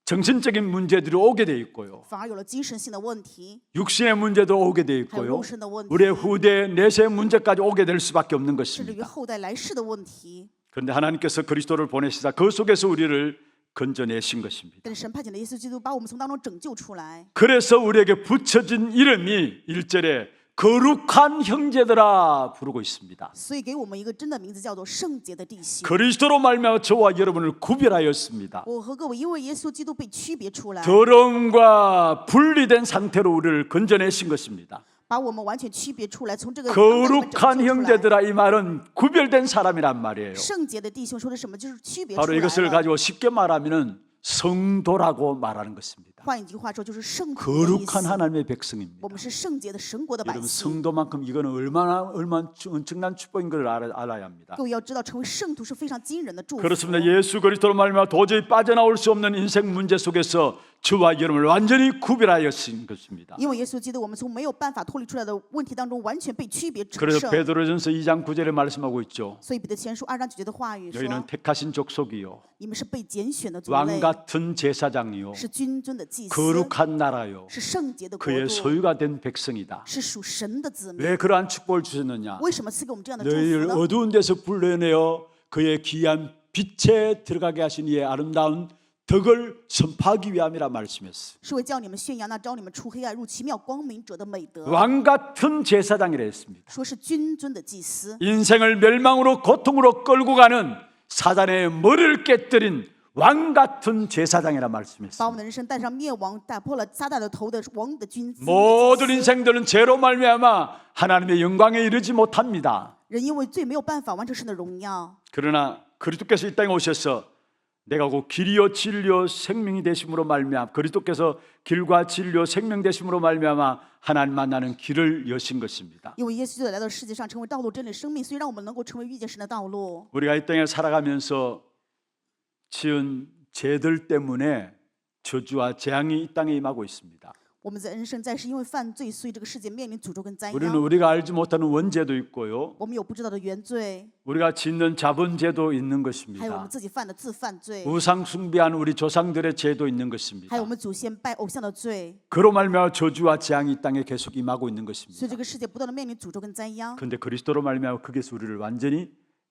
[SPEAKER 1] 정신적인 문제들이 오게 돼 있고요.
[SPEAKER 4] 反而有了精神性的问题，
[SPEAKER 1] 육신의 문제도 오게 돼
[SPEAKER 4] 还有
[SPEAKER 1] 있고요.
[SPEAKER 4] 肉身的问题，
[SPEAKER 1] 우리의 후대 내세 문제까지 오게 될 수밖에 없는
[SPEAKER 4] 甚至于
[SPEAKER 1] 것입니다.
[SPEAKER 4] 后代来世的问题。
[SPEAKER 1] 그런데 하나님께서 그리스도를 보내시다 그 속에서 우리를 건져내신 것입니다.
[SPEAKER 4] 但是神派遣的耶稣基督把我们从当中拯救出来，
[SPEAKER 1] 그래서 우리에게 붙여진 이름이 1절에 거룩한 형제들아 부르고 있습니다.
[SPEAKER 4] 所以给我们一个真的名字，叫做圣洁的弟兄。
[SPEAKER 1] 그리스도로 말미암아 저와 여러분을 구별하였습니다.
[SPEAKER 4] 我和各位因为耶稣基督被区别出来，
[SPEAKER 1] 더러움과 분리된 상태로 우리를 건져내신 것입니다.
[SPEAKER 4] 把我们完全区别出来，从这个肮脏里面拯
[SPEAKER 1] 거룩한
[SPEAKER 4] 救出来。
[SPEAKER 1] 형제들아 이 말은 구별된 사람이란 말이에요.
[SPEAKER 4] 圣洁的弟兄说的什么？就是区别出
[SPEAKER 1] 바로
[SPEAKER 4] 来
[SPEAKER 1] 이것을
[SPEAKER 4] 了。
[SPEAKER 1] 가지고 쉽게 말하면 성도라고 말하는 것입니다.
[SPEAKER 4] 换一句话说，就是圣徒的意
[SPEAKER 1] 거룩한
[SPEAKER 4] 思。
[SPEAKER 1] 하나님의 백성입니다.
[SPEAKER 4] 我们是圣洁的神国的百
[SPEAKER 1] 여러분
[SPEAKER 4] 姓。
[SPEAKER 1] 성도만큼 이거는 얼마나 엄청난 축복인 걸 알아야 합니다.
[SPEAKER 4] 各位要知道，成为圣徒是非常惊人的祝福。
[SPEAKER 1] 그렇습니다. 예수 그리스도로 말미암아 도저히 빠져나올 수 없는 인생 문제 속에서 저와 여러분을 완전히 구별하였은 것입니다.
[SPEAKER 4] 因为耶稣基督，我们从没有办法脱离出来的问题当中，完全被区别成
[SPEAKER 1] 그래서
[SPEAKER 4] 圣。
[SPEAKER 1] 베드로전서 2장 9절에 말씀하고 있죠.
[SPEAKER 4] 所以彼得前书2章9节的话语说
[SPEAKER 1] 너희는 ： 택하신 족속이요
[SPEAKER 4] 你们是被拣选的族
[SPEAKER 1] 왕
[SPEAKER 4] 类，
[SPEAKER 1] 같은 제사장이요
[SPEAKER 4] 是君尊的祭司，
[SPEAKER 1] 거룩한 나라요
[SPEAKER 4] 是圣洁的国
[SPEAKER 1] 그의
[SPEAKER 4] 度，
[SPEAKER 1] 소유가 된 백성이다.
[SPEAKER 4] 是属神的子民。
[SPEAKER 1] 왜 그러한 축복을 주셨느냐?
[SPEAKER 4] 为什么赐给我们这样的祝福
[SPEAKER 1] 너희를
[SPEAKER 4] 呢？
[SPEAKER 1] 어두운 데서 불러내어 그의 귀한 빛에 들어가게 하신 이의 아름다운 덕을 선포하기 위함이라 말씀했어요.
[SPEAKER 4] 是为叫你们宣扬那招你们出黑暗入奇妙光明者的美德。
[SPEAKER 1] 왕 같은 제사장이라 했습니다.
[SPEAKER 4] 说是君尊的祭司，
[SPEAKER 1] 인생을 멸망으로 고통으로 끌고 가는 사단의 머리를 깨뜨린 왕 같은 제사장이라
[SPEAKER 4] 把我
[SPEAKER 1] 말씀했습니다.
[SPEAKER 4] 们的人生带上灭亡，打破了撒旦的头的王的君子。
[SPEAKER 1] 모든 인생들은 죄로 말미암아 하나님의 영광에 이르지 못합니다.
[SPEAKER 4] 人因为罪没有办法完成神的荣耀，
[SPEAKER 1] 그러나 그리스도께서 이 땅에 오셔서 내가 곧 길이요 진리요 생명이 되심으로 말미암아 그리스도께서 길과 진리요 생명 되심으로 말미암아 하나님 만나는 길을 여신 것입니다.
[SPEAKER 4] 因为耶稣基督来到世界上成为道路、真理、生命，所以让我们能够成为遇见神的道路。
[SPEAKER 1] 우리가 이 땅에 살아가면서 지은 죄들 때문에 저주와 재앙이 이 땅에 임하고 있습니다.
[SPEAKER 4] 我们在人生在世，因为犯罪，所以这个世界面临诅咒跟灾
[SPEAKER 1] 우리는
[SPEAKER 4] 殃。
[SPEAKER 1] 우리가 알지 못하는 원죄도 있고요.
[SPEAKER 4] 我们有不知道的原罪，
[SPEAKER 1] 우리가 짓는 자본죄도 있는
[SPEAKER 4] 还有我们
[SPEAKER 1] 것입니다.
[SPEAKER 4] 自己犯的自犯罪，
[SPEAKER 1] 우상 숭배한 우리 조상들의 죄도 있는
[SPEAKER 4] 还
[SPEAKER 1] 것입니다.
[SPEAKER 4] 有我们祖先拜偶像的罪，
[SPEAKER 1] 그로 말미암아 저주와 재앙이 이 땅에 계속 임하고 있는
[SPEAKER 4] 所以
[SPEAKER 1] 것입니다.
[SPEAKER 4] 这个世界不断的面临诅咒跟灾殃。
[SPEAKER 1] 그런데 그리스도로 말미암아 거기서 우리를 완전히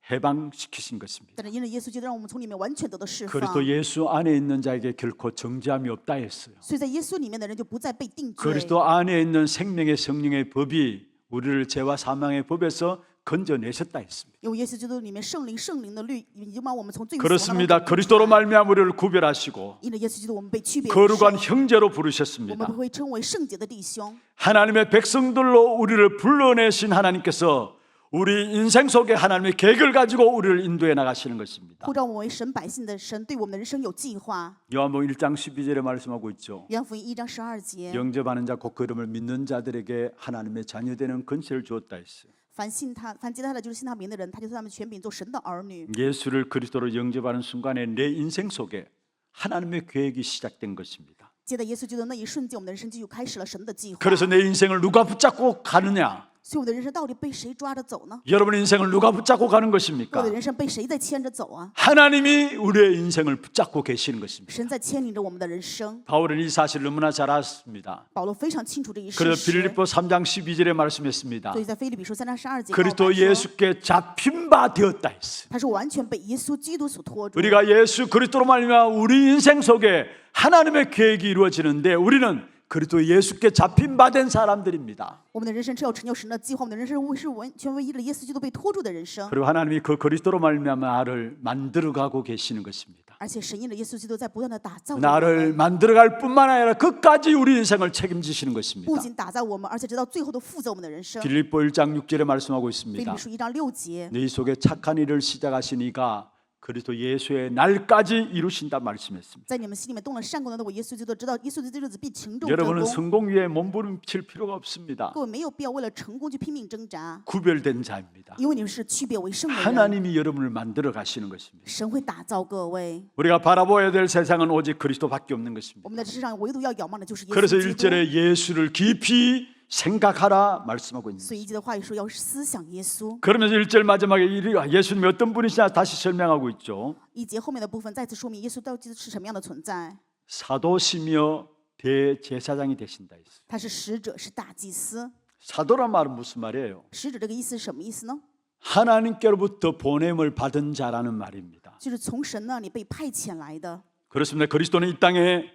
[SPEAKER 1] 해방시키신 것입니다.
[SPEAKER 4] 但是因着耶稣基督，让我们从里面完全得到释放。
[SPEAKER 1] 그리스도 예수 안에 있는 자에게 결코 정죄함이 없다 했어요.
[SPEAKER 4] 所以在耶稣里面的人就不再被定罪。
[SPEAKER 1] 그리스도 안에 있는 생명의 성령의 법이 우리를 죄와 사망의 법에서 건져내셨다 했습니다.
[SPEAKER 4] 因为耶稣基督里面圣灵的律已经把我们从罪与死亡当中
[SPEAKER 1] 그렇습니다.
[SPEAKER 4] 拯救
[SPEAKER 1] 그리스도로
[SPEAKER 4] 出来。
[SPEAKER 1] 말미암아 우리를 구별하시고
[SPEAKER 4] 因着耶稣基督，我们被区别为
[SPEAKER 1] 거룩한
[SPEAKER 4] 圣，
[SPEAKER 1] 형제로
[SPEAKER 4] 我们
[SPEAKER 1] 부르셨습니다.
[SPEAKER 4] 会称为圣洁的弟兄。
[SPEAKER 1] 하나님의 백성들로 우리를 불러내신 하나님께서 우리 인생 속에 하나님의 계획을 가지고 우리를 인도해 나가시는 것입니다.
[SPEAKER 4] 呼召我们为神百姓的神，对我们的人生有计划。
[SPEAKER 1] 요한복음 1장 12절에 말씀하고 있죠.
[SPEAKER 4] 约翰福音1章12节，
[SPEAKER 1] 영접하는 자 곧 그 이름을 믿는 자들에게 하나님의 자녀되는 권세를 주었다 했어요.
[SPEAKER 4] 凡接他的，就是信他名的人，他就对他们权柄做神的儿女。
[SPEAKER 1] 예수를 그리스도로 영접하는 순간에 내 인생 속에 하나님의 계획이 시작된 것입니다.
[SPEAKER 4] 接待耶稣基督的那一瞬间，我们的人生就开始了神的计划。
[SPEAKER 1] 그래서 내 인생을 누가 붙잡고 가느냐?
[SPEAKER 4] 所以我的人生到底被谁抓着走呢？
[SPEAKER 1] 여러분의 인생을 누가 붙잡고 가는
[SPEAKER 4] 我
[SPEAKER 1] 것입니까?
[SPEAKER 4] 的人生被谁在牵着走啊？
[SPEAKER 1] 하나님이 우리의 인생을 붙잡고 계시는 것입니다.
[SPEAKER 4] 神在牵领着我们的人生。
[SPEAKER 1] 바울은 이 사실을 너무나 잘 알았습니다.
[SPEAKER 4] 保罗非常清楚这一事
[SPEAKER 1] 그래서
[SPEAKER 4] 实，
[SPEAKER 1] 빌립보 3장 12절에 말씀했습니다.
[SPEAKER 4] 所以在腓立比书3章12节，
[SPEAKER 1] 그리스도 예수께 잡힌 바 되었다 했어요.
[SPEAKER 4] 他是完全被耶稣基督所拖住。
[SPEAKER 1] 우리가 예수 그리스도로 말미암아 우리 인생 속에 하나님의 계획이 이루어지는데 우리는 그리스도 예수께 잡힌 바 된 사람들입니다.
[SPEAKER 4] 我们的人生只有成就神的计划，我们的人生是完全为依了耶稣基督被拖住的人生。
[SPEAKER 1] 그리고 하나님이 그 그리스도로 말미암아 나를 만들어가고 계시는 것입니다.
[SPEAKER 4] 而且神因着耶稣基督在不断的打造我
[SPEAKER 1] 나를
[SPEAKER 4] 们，
[SPEAKER 1] 만들어갈 뿐만 아니라 끝까지 우리 인생을 책임지시는
[SPEAKER 4] 不
[SPEAKER 1] 것입니다.
[SPEAKER 4] 仅打造我们，而且直到最后都负责我们的人生。
[SPEAKER 1] 빌립보 1장 6절에 말씀하고
[SPEAKER 4] 腓立
[SPEAKER 1] 있습니다.
[SPEAKER 4] 比书1章6节，
[SPEAKER 1] 너희 속에 착한 일을 시작하신 이가 그리스도 예수의 날까지 이루신다 말씀했습니다.
[SPEAKER 4] 在你们心里面动了善功的，我耶稣基督知道耶稣基督的日子必成就这
[SPEAKER 1] 여러분은
[SPEAKER 4] 功。
[SPEAKER 1] 성공 위에 몸부림칠 필요가 없습니다.
[SPEAKER 4] 各位没有必要为了成功去拼命挣扎，
[SPEAKER 1] 구별된 자입니다.
[SPEAKER 4] 因为你们是区别为圣的人。
[SPEAKER 1] 하나님이 여러분을 만들어 가시는 것입니다.
[SPEAKER 4] 神会打造各位。
[SPEAKER 1] 우리가 바라보아야 될 세상은 오직 그리스도밖에 없는
[SPEAKER 4] 我
[SPEAKER 1] 것입니다.
[SPEAKER 4] 们在这世上唯独要仰望的就是耶
[SPEAKER 1] 그래서
[SPEAKER 4] 稣基督。
[SPEAKER 1] 1절에 예수를 깊이 생각하라 말씀하고 있습니다.
[SPEAKER 4] 所以一节的话语说要思想耶稣。
[SPEAKER 1] 그러면서 1절 마지막에 예수님이 어떤 분이시냐 다시 설명하고 있죠.
[SPEAKER 4] 一节后面的部分再次说明耶稣到底是什么样的存在。
[SPEAKER 1] 사도시며 대제사장이 되신다 했어요.
[SPEAKER 4] 他是使者，是大祭司。
[SPEAKER 1] 사도란 말은 무슨 말이에요?
[SPEAKER 4] 使者这个意思是什么意思呢？
[SPEAKER 1] 하나님께로부터 보냄을 받은 자라는 말입니다.
[SPEAKER 4] 就是从神那里被派遣来的。
[SPEAKER 1] 그렇습니다. 그리스도는 이 땅에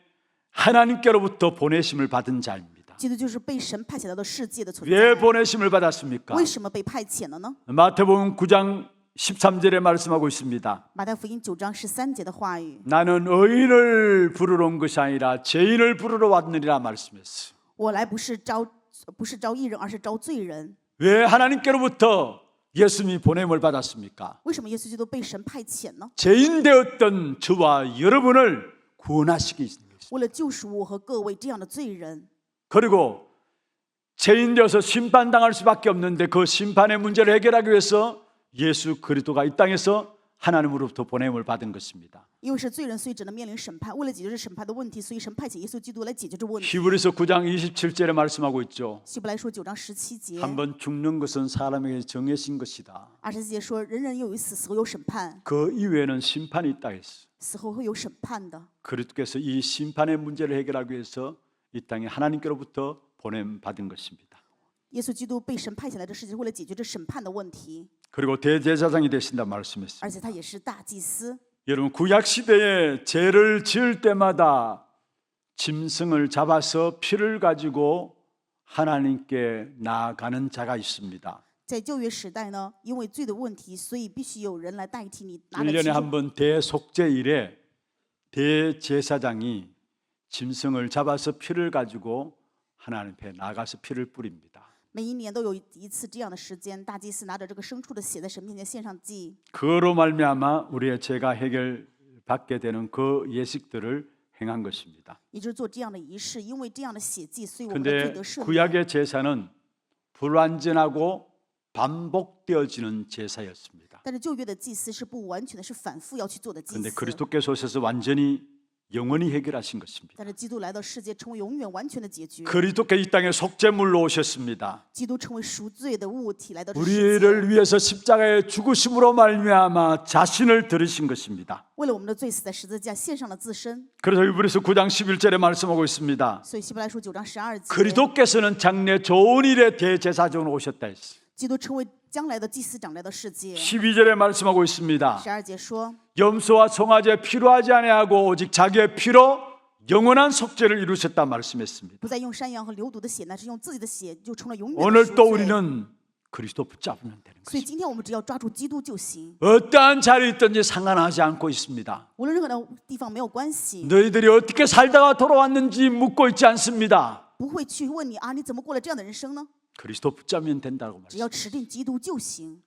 [SPEAKER 1] 하나님께로부터 보내심을 받은 자입니다.
[SPEAKER 4] 基督就是被神派遣到的世界的存在。
[SPEAKER 1] 왜 보내심을 받았습니까?
[SPEAKER 4] 为什么被派遣了呢？
[SPEAKER 1] 마태복음 9장 13절에 말씀하고 있습니다.
[SPEAKER 4] 马太福音9章13节的话语，
[SPEAKER 1] 나는 의인을 부르러 온 것이 아니라 죄인을 부르러 왔느니라 말씀했어요.
[SPEAKER 4] 我来不是招义人，而是招罪人。
[SPEAKER 1] 왜 하나님께로부터 예수님이 보냄을 받았습니까?
[SPEAKER 4] 为什么耶稣基督被神派遣呢？
[SPEAKER 1] 죄인 되었던 저와 여러분을 구원하시기 위해서.
[SPEAKER 4] 为了救赎我和各位这样的罪人，
[SPEAKER 1] 그리고 죄인 되어서 심판당할 수밖에 없는데 그 심판의 문제를 해결하기 위해서 예수 그리스도가 이 땅에서 하나님으로부터 보냄을 받은 것입니다.
[SPEAKER 4] 因为是罪人，所以只能面临审判。为了解决这审判的问题，所以神派遣耶稣基督来解决这问题。
[SPEAKER 1] 히브리서 9장 27절에 말씀하고 있죠.
[SPEAKER 4] 希伯来书9章17节、
[SPEAKER 1] 한번 죽는 것은 사람에게 정해진 것이다.
[SPEAKER 4] 24节说：“人人有一死，死后有审判，
[SPEAKER 1] 그 이외에는 심판이 있다 했어.
[SPEAKER 4] 死后会有审判的。
[SPEAKER 1] 그리스도께서 이 심판의 문제를 해결하기 위해서 이 땅에 하나님께로부터 보냄 받은 것입니다.
[SPEAKER 4] 耶稣基督被神派遣来这世界，为了解决这审判的问题，
[SPEAKER 1] 그리고 대제사장이 되신다 말씀했어요.
[SPEAKER 4] 而且他也是大祭司。
[SPEAKER 1] 여러분 구약 시대에 죄를 지을 때마다 짐승을 잡아서 피를 가지고 하나님께 나아가는 자가 있습니다.
[SPEAKER 4] 在旧约时代呢，因为罪的问题，所以必须有人来代替你拿着
[SPEAKER 1] 1년에
[SPEAKER 4] 祭
[SPEAKER 1] 한
[SPEAKER 4] 物。
[SPEAKER 1] 번 대속죄일에 대제사장이 짐승을 잡아서 피를 가지고 하나님 앞에 나가서 피를 뿌립니다.
[SPEAKER 4] 每一年都有一次这样的时间，大祭司拿着这个牲畜的血在神面前献上祭，
[SPEAKER 1] 그로 말미암아 우리의 죄가 해결받게 되는 그 예식들을 행한 것입니다.
[SPEAKER 4] 也就是做这样的仪式。因为这样的血祭，所以我们的罪
[SPEAKER 1] 근데
[SPEAKER 4] 得赦免。
[SPEAKER 1] 구약의 제사는 불완전하고 반복되어지는 제사였습니다.
[SPEAKER 4] 但是旧约的祭司是不完全的，是反复要去做的祭
[SPEAKER 1] 그런데
[SPEAKER 4] 司。
[SPEAKER 1] 그리스도께서 오셔서 완전히 영원히 해결하신 것입니다.
[SPEAKER 4] 但是基督来到世界，成为永远完全的解决。
[SPEAKER 1] 그리스도께 이 땅에 속죄물로 오셨습니다.
[SPEAKER 4] 基督成为赎罪的物体来到这世界，
[SPEAKER 1] 우리를 위해서 십자가의 죽으심으로 말미암아 자신을 들으신 것입니다.
[SPEAKER 4] 为了我们的罪死在十字架，献上了自身。
[SPEAKER 1] 그래서 히브리서 9장 11절에 말씀하고 있습니다.
[SPEAKER 4] 所以希伯来书9章12节，
[SPEAKER 1] 그리스도께서는 장래 좋은 일의 대제사장으로 오셨다 했어요.
[SPEAKER 4] 基督成为将来的祭司长来到世界。
[SPEAKER 1] 12절에 말씀하고 있습니다.
[SPEAKER 4] 12节说，
[SPEAKER 1] 염소와 송아지에 필요하지 아니하고 오직 자기의 피로 영원한 속죄를 이루셨다 말씀했습니다.
[SPEAKER 4] 不再用山羊和流犊的血，乃是用自己的血，就成了永远的
[SPEAKER 1] 오늘
[SPEAKER 4] 赎
[SPEAKER 1] 또
[SPEAKER 4] 罪。
[SPEAKER 1] 우리는 그리스도 붙잡으면 되는
[SPEAKER 4] 所以
[SPEAKER 1] 것입니다.
[SPEAKER 4] 今天我们只要抓住基督就行，
[SPEAKER 1] 어떠한 자리에 있든지 상관하지 않고 있습니다.
[SPEAKER 4] 无论任何的地方没有关系，
[SPEAKER 1] 너희들이 어떻게 살다가 돌아왔는지 묻고 있지 않습니다.
[SPEAKER 4] 不会去问你啊，你怎么过了这样的人生呢？
[SPEAKER 1] 그리스도 붙잡으면 된다고
[SPEAKER 4] 只要
[SPEAKER 1] 말씀.
[SPEAKER 4] 持定基督就行。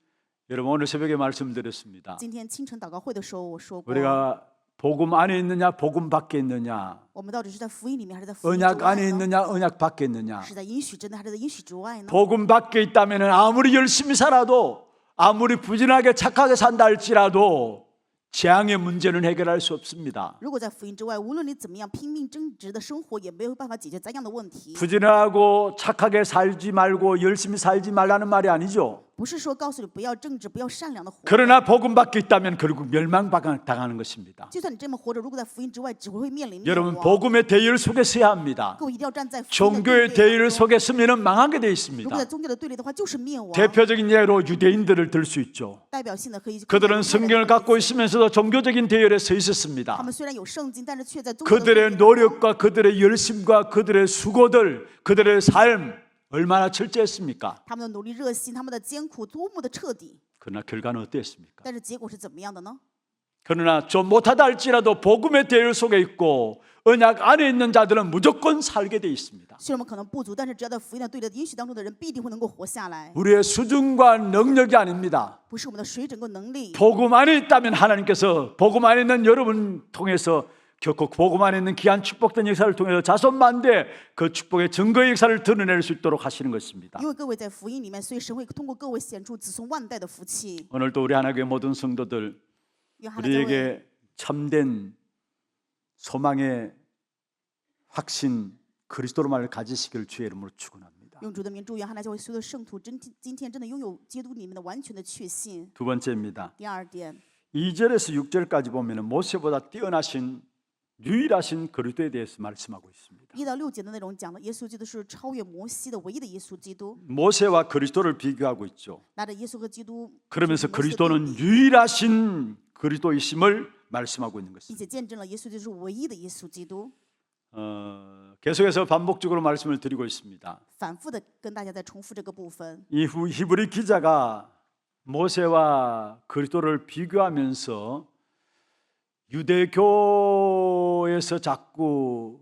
[SPEAKER 1] 여러분 오늘 새벽에 말씀드렸습니다.
[SPEAKER 4] 今天清晨祷告会的时候，我说过，
[SPEAKER 1] 우리가 복음 안에 있느냐 복음 밖에 있느냐
[SPEAKER 4] 我们到底是在福音里面，还是在福音之
[SPEAKER 1] 언약
[SPEAKER 4] 外
[SPEAKER 1] 안에
[SPEAKER 4] 呢？
[SPEAKER 1] 있느냐 언약 밖에 있느냐
[SPEAKER 4] 是在应许之内，还是在应许之外呢？
[SPEAKER 1] 복음 밖에 있다면 아무리 열심히 살아도 아무리 부진하게 착하게 산다 할지라도 재앙의 문제는 해결할 수 없습니다.
[SPEAKER 4] 如果在福音之外，无论你怎么样拼命正直的生活，也没有办法解决灾殃的问题。
[SPEAKER 1] 부진하고 착하게 살지 말고 열심히 살지 말라는 말이 아니죠.
[SPEAKER 4] 不是说告诉你不要正直、不要善良的活。
[SPEAKER 1] 그러나 복음 밖에 있다면 결국 멸망당하는 것입니다.
[SPEAKER 4] 就算你这么活着，如果在福音之外，只会面临灭
[SPEAKER 1] 여러분
[SPEAKER 4] 亡。
[SPEAKER 1] 복음의 대열 속에 서야 합니다.
[SPEAKER 4] 各位一定要站在福音的
[SPEAKER 1] 종교의
[SPEAKER 4] 对立
[SPEAKER 1] 대열
[SPEAKER 4] 当中。
[SPEAKER 1] 속에 서면 망하게 돼
[SPEAKER 4] 如果在
[SPEAKER 1] 있습니다.
[SPEAKER 4] 宗教的对立的话，就是灭亡。
[SPEAKER 1] 대표적인 예로 유대인들을 들 수 있죠.
[SPEAKER 4] 代表性的可以。
[SPEAKER 1] 그들은 성경을 갖고 있으면서도 종교적인 대열에 서
[SPEAKER 4] 他
[SPEAKER 1] 있었습니다.
[SPEAKER 4] 们虽然有圣经，但是却在宗教的对立
[SPEAKER 1] 그들의
[SPEAKER 4] 当中
[SPEAKER 1] 노력과 그들의 열심과 그들의 수고들, 그들의 삶 얼마나 철저했습니까?
[SPEAKER 4] 他们的努力、热心，他们的艰苦多么的彻底。
[SPEAKER 1] 그러나 결과는 어땠습니까?
[SPEAKER 4] 但是结果是怎么样的呢？
[SPEAKER 1] 그러나 좀 못하다 할지라도 복음의 대열 속에 있고 언약 안에 있는 자들은 무조건 살게 돼 있습니다.
[SPEAKER 4] 虽然我们可能不足，但是只要在福音的对立的应许当中的人，必定会能够活下来。
[SPEAKER 1] 우리의 수준과 능력이 아닙니다.
[SPEAKER 4] 不是我们的水准跟能力，
[SPEAKER 1] 복음 안에 있다면 하나님께서 복음 안에 있는 여러분 통해서 결코 복음 안에 있는 귀한 축복된 역사를 통해서 자손만대 그 축복의 증거의 역사를 드러낼 수 있도록 하시는 것입니다.
[SPEAKER 4] 因为各位在福音里面，所以神会通过各位显出子孙万代的福气。
[SPEAKER 1] 오늘도 우리 하나님의 모든 성도들
[SPEAKER 4] 约翰的教会
[SPEAKER 1] 우리에게 참된 소망의 확신 그리스도로만을 가지시기를 주의 이름으로 축원합니다.
[SPEAKER 4] 用主的名祝愿汉来教会所有的圣徒今天真的拥有基督里面的完全的确信。
[SPEAKER 1] 두 번째입니다.
[SPEAKER 4] 第二点，
[SPEAKER 1] 2절에서 6절까지 보면 모세보다 뛰어나신 유일하신 그리스도에 대해서 말씀하고 있습니다.
[SPEAKER 4] 1到6节的内容讲了耶稣基督是超越摩西的唯一的耶稣基督，
[SPEAKER 1] 모세와 그리스도를 비교하고 있죠.
[SPEAKER 4] 拿着耶稣和基督，
[SPEAKER 1] 그러면서
[SPEAKER 4] 摩西的对
[SPEAKER 1] 그리스도는
[SPEAKER 4] 比
[SPEAKER 1] 유일하신 그리스도이심을 말씀하고 있는
[SPEAKER 4] 并
[SPEAKER 1] 것입니다.
[SPEAKER 4] 且见证了耶稣基督是唯一的耶稣基督。
[SPEAKER 1] 계속해서 반복적으로 말씀을 드리고 있습니다.
[SPEAKER 4] 反复的跟大家在重复这个部分。
[SPEAKER 1] 이 히브리 기자가 모세와 그리스도를 비교하면서 유대교에서 자꾸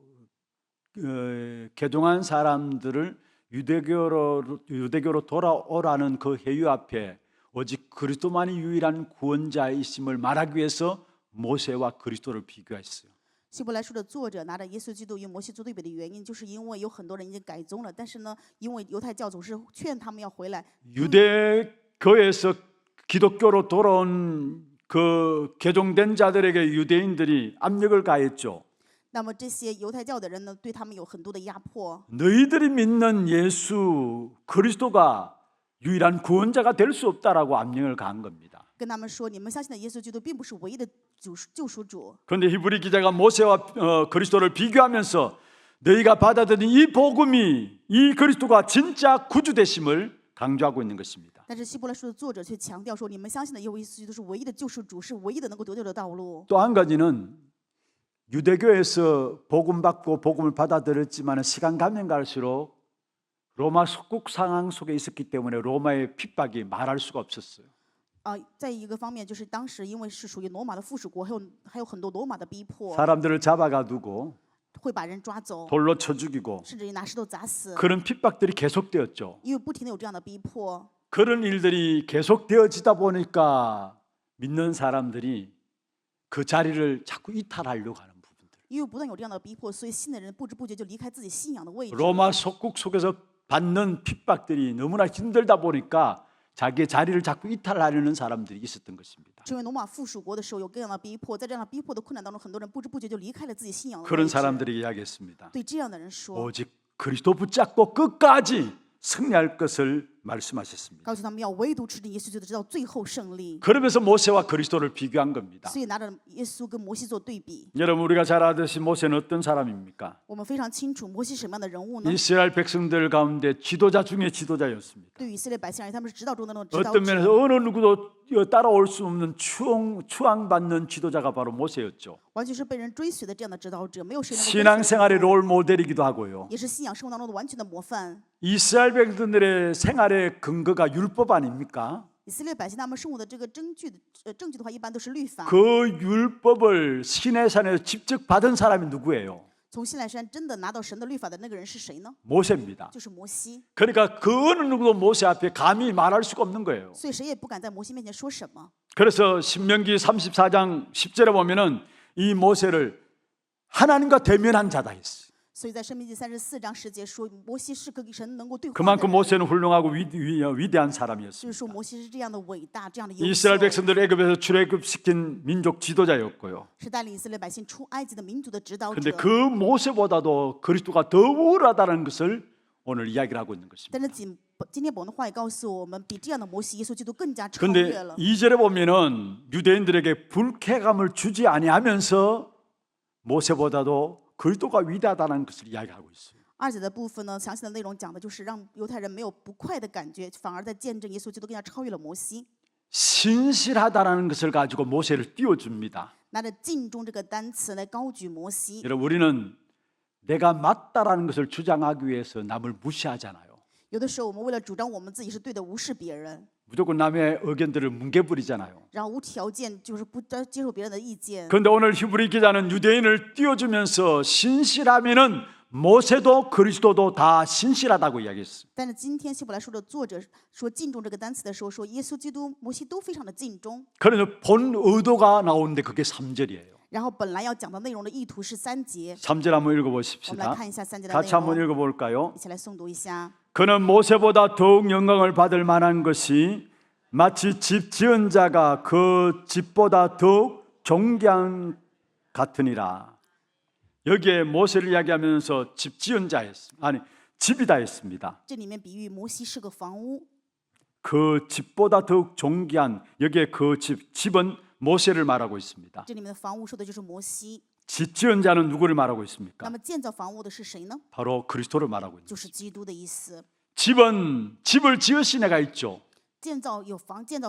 [SPEAKER 1] 개종한 사람들을 유대교로 돌아오라는 그 회유 앞에 오직 그리스도만이 유일한 구원자이심을 말하기 위해서 모세와 그리스도를 비교했어요.
[SPEAKER 4] 希伯来书的作者拿着耶稣基督与摩西做对比的原因，就是因为有很多人已经改宗了，但是呢，因为犹太教总是劝他们要回来，
[SPEAKER 1] 유대교에서 기독교로 돌아온 그 개종된 자들에게 유대인들이 압력을 가했죠.
[SPEAKER 4] 那么这些犹太教的人呢，对他们有很多的压迫。
[SPEAKER 1] 너희들이 믿는 예수 그리스도가 유일한 구원자가 될 수 없다라고 압력을 가한 겁니다.
[SPEAKER 4] 跟他们说，你们相信的耶稣基督并不是唯一的救赎主。
[SPEAKER 1] 그런데 히브리 기자가 모세와 그리스도를 비교하면서 너희가 받아들인 이 복음이 이 그리스도가 진짜 구주 되심을 강조하고 있는 것입니다.
[SPEAKER 4] 但是希伯来书的作者却强调说，你们相信的耶稣基督是唯一的救赎主，是唯一的能够得救的道路。
[SPEAKER 1] 또 한 가지는 유대교에서 복음 받고 복음을 받아들였지만 시간 가면 갈수록 로마 속국 상황 속에 있었기 때문에 로마의 핍박이 말할 수가 없었어요.
[SPEAKER 4] 再一个方面就是当时因为是属于罗马的附属国，还有很多罗马的逼迫，
[SPEAKER 1] 사람들을 잡아가두고
[SPEAKER 4] 会把人抓走，
[SPEAKER 1] 돌로 쳐 죽이고
[SPEAKER 4] 甚至于拿石头砸死，
[SPEAKER 1] 그런 핍박들이 계속되었죠.
[SPEAKER 4] 因为不停的有这样的逼迫。
[SPEAKER 1] 그런 일들이 계속되어지다 보니까 믿는 사람들이 그 자리를 자꾸 이탈하려고 하는 부분들.
[SPEAKER 4] 因为不断有这样的逼迫，所以信的人不知不觉就离开自己信仰的位置。
[SPEAKER 1] 로마 속국 속에서 받는 핍박들이 너무나 힘들다 보니까 자기의 자리를 자꾸 이탈하려는 사람들이 있었던 것입니다.
[SPEAKER 4] 成为罗马附属国的时候，有各样的逼迫，在这样的逼迫的困难当中，很多人不知不觉就离开了自己信仰的位
[SPEAKER 1] 그런
[SPEAKER 4] 置。
[SPEAKER 1] 사람들에게 이야기했습니다.
[SPEAKER 4] 对这样的人说，
[SPEAKER 1] 오직 그리스도 붙잡고 끝까지 승리할 것을 말씀하셨습니다.
[SPEAKER 4] 告诉他们要唯独持定耶稣基督，直到最后胜利。
[SPEAKER 1] 그러면서 모세와 그리스도를 비교한 겁니다.
[SPEAKER 4] 所以拿着耶稣跟摩西做对比，
[SPEAKER 1] 여러분 우리가 잘 아듯이 모세는 어떤 사람입니까?
[SPEAKER 4] 我们非常清楚摩西什么样的人物呢？
[SPEAKER 1] 이스라엘 백성들 가운데 지도자 중에 지도자였습니다.
[SPEAKER 4] 对于以色列百姓而言，他们是指导中的那种指导
[SPEAKER 1] 어떤
[SPEAKER 4] 者。
[SPEAKER 1] 면에서 어느 누구도 따라올 수 없는 추앙받는 지도자가 바로 모세였죠.
[SPEAKER 4] 完全是被人追随的这样的指导者，没有谁能够跟随
[SPEAKER 1] 신앙생활의
[SPEAKER 4] 他，
[SPEAKER 1] 롤 모델이기도 하고요.
[SPEAKER 4] 也是信仰生活当中的完全的模范。
[SPEAKER 1] 이스라엘 백성들의 생활의 근거가 율법 아닙니까?
[SPEAKER 4] 以色列百姓他们生活的这个证据的话，一般都是律法。
[SPEAKER 1] 그 율법을 시내산에서 직접 받은 사람이 누구예요?
[SPEAKER 4] 从西奈山真的拿到神的律法的那个人是谁呢？
[SPEAKER 1] 모세입니다.
[SPEAKER 4] 就是摩西。
[SPEAKER 1] 그러니까 그 어느 누구도 모세 앞에 감히 말할 수가 없는 거예요.
[SPEAKER 4] 所以谁也不敢在摩西面前说什么。
[SPEAKER 1] 그래서 신명기 34장 10절에 보면은 이 모세를 하나님과 대면한 자다 했어요.
[SPEAKER 4] 所以在申命记34章10节说，摩西是跟神能够对话的
[SPEAKER 1] 그만큼
[SPEAKER 4] 人，
[SPEAKER 1] 모세는 훌륭하고 위대한
[SPEAKER 4] 就是
[SPEAKER 1] 사람이었습니다.
[SPEAKER 4] 说摩西是这样的伟大，这样的优
[SPEAKER 1] 이스라엘
[SPEAKER 4] 秀，
[SPEAKER 1] 백성들을 애굽에서 출애굽시킨 민족 지도자였고요.
[SPEAKER 4] 是带领以色列百姓出埃及的民族的指导
[SPEAKER 1] 근데
[SPEAKER 4] 者。
[SPEAKER 1] 그 모세보다도 그리스도가 더 우월하다는 것을 오늘 이야기를 하고 있는 것입니다.
[SPEAKER 4] 但是今天保罗的话也告诉我们，比这样的摩西耶稣基督更加超
[SPEAKER 1] 근데
[SPEAKER 4] 越了。
[SPEAKER 1] 2절에 보면은 유대인들에게 불쾌감을 주지 아니하면서 모세보다도 그리스도가 위대하다는 것을 이야기하고 있어요.
[SPEAKER 4] 二节的部分呢，详细的内容讲的就是让犹太人没有不快的感觉，反而在见证耶稣基督更加超越了摩西。
[SPEAKER 1] 신실하다라는 것을 가지고 모세를 띄워줍니다.
[SPEAKER 4] 拿着敬重这个单词来高举摩西。
[SPEAKER 1] 여러분 우리는 내가 맞다라는 것을 주장하기 위해서 남을 무시하잖아요.
[SPEAKER 4] 有的时候我们为了主张我们自己是对的，无视别人，
[SPEAKER 1] 무조건 남의 의견들을 뭉개버리잖아요.
[SPEAKER 4] 然后无条件就是不接受别人的意见。
[SPEAKER 1] 그런데 오늘 히브리 기자는 유대인을 띄워주면서 신실하면은 모세도 그리스도도 다 신실하다고 이야기했어요.
[SPEAKER 4] 但是今天希伯来书的作者说敬重这个单词的时候，说耶稣基督、摩西都非常的敬重。
[SPEAKER 1] 그래서 본 의도가 나오는데 그게 3절이에요.
[SPEAKER 4] 然后本来要讲的内容的意图是3节，
[SPEAKER 1] 3절 한번
[SPEAKER 4] 我们来
[SPEAKER 1] 읽어보십시다.
[SPEAKER 4] 看一下3节的内
[SPEAKER 1] 같이 한번
[SPEAKER 4] 容，
[SPEAKER 1] 읽어볼까요?
[SPEAKER 4] 一起来诵读一下。
[SPEAKER 1] 그는 모세보다 더욱 영광을 받을 만한 것이 마치 집 지은 자가 그 집보다 더욱 존귀한 같으니라. 여기에 모세를 이야기하면서 집 지은 자였습니다. 아니 집이다 했습니다.
[SPEAKER 4] 这里面比喻摩西是个房屋，
[SPEAKER 1] 그 집보다 더욱 존귀한 여기에 그 집은 모세를 말하고 있습니다.
[SPEAKER 4] 这里面的房屋说的就是摩西。
[SPEAKER 1] 집 지은 자는 누구를 말하고
[SPEAKER 4] 那
[SPEAKER 1] 있습니까?
[SPEAKER 4] 么建造房屋的是谁呢？
[SPEAKER 1] 바로 그리스도를 말하고 있는
[SPEAKER 4] 就是基督的意思。
[SPEAKER 1] 집은 집을 지으신 애가 있죠.
[SPEAKER 4] 建造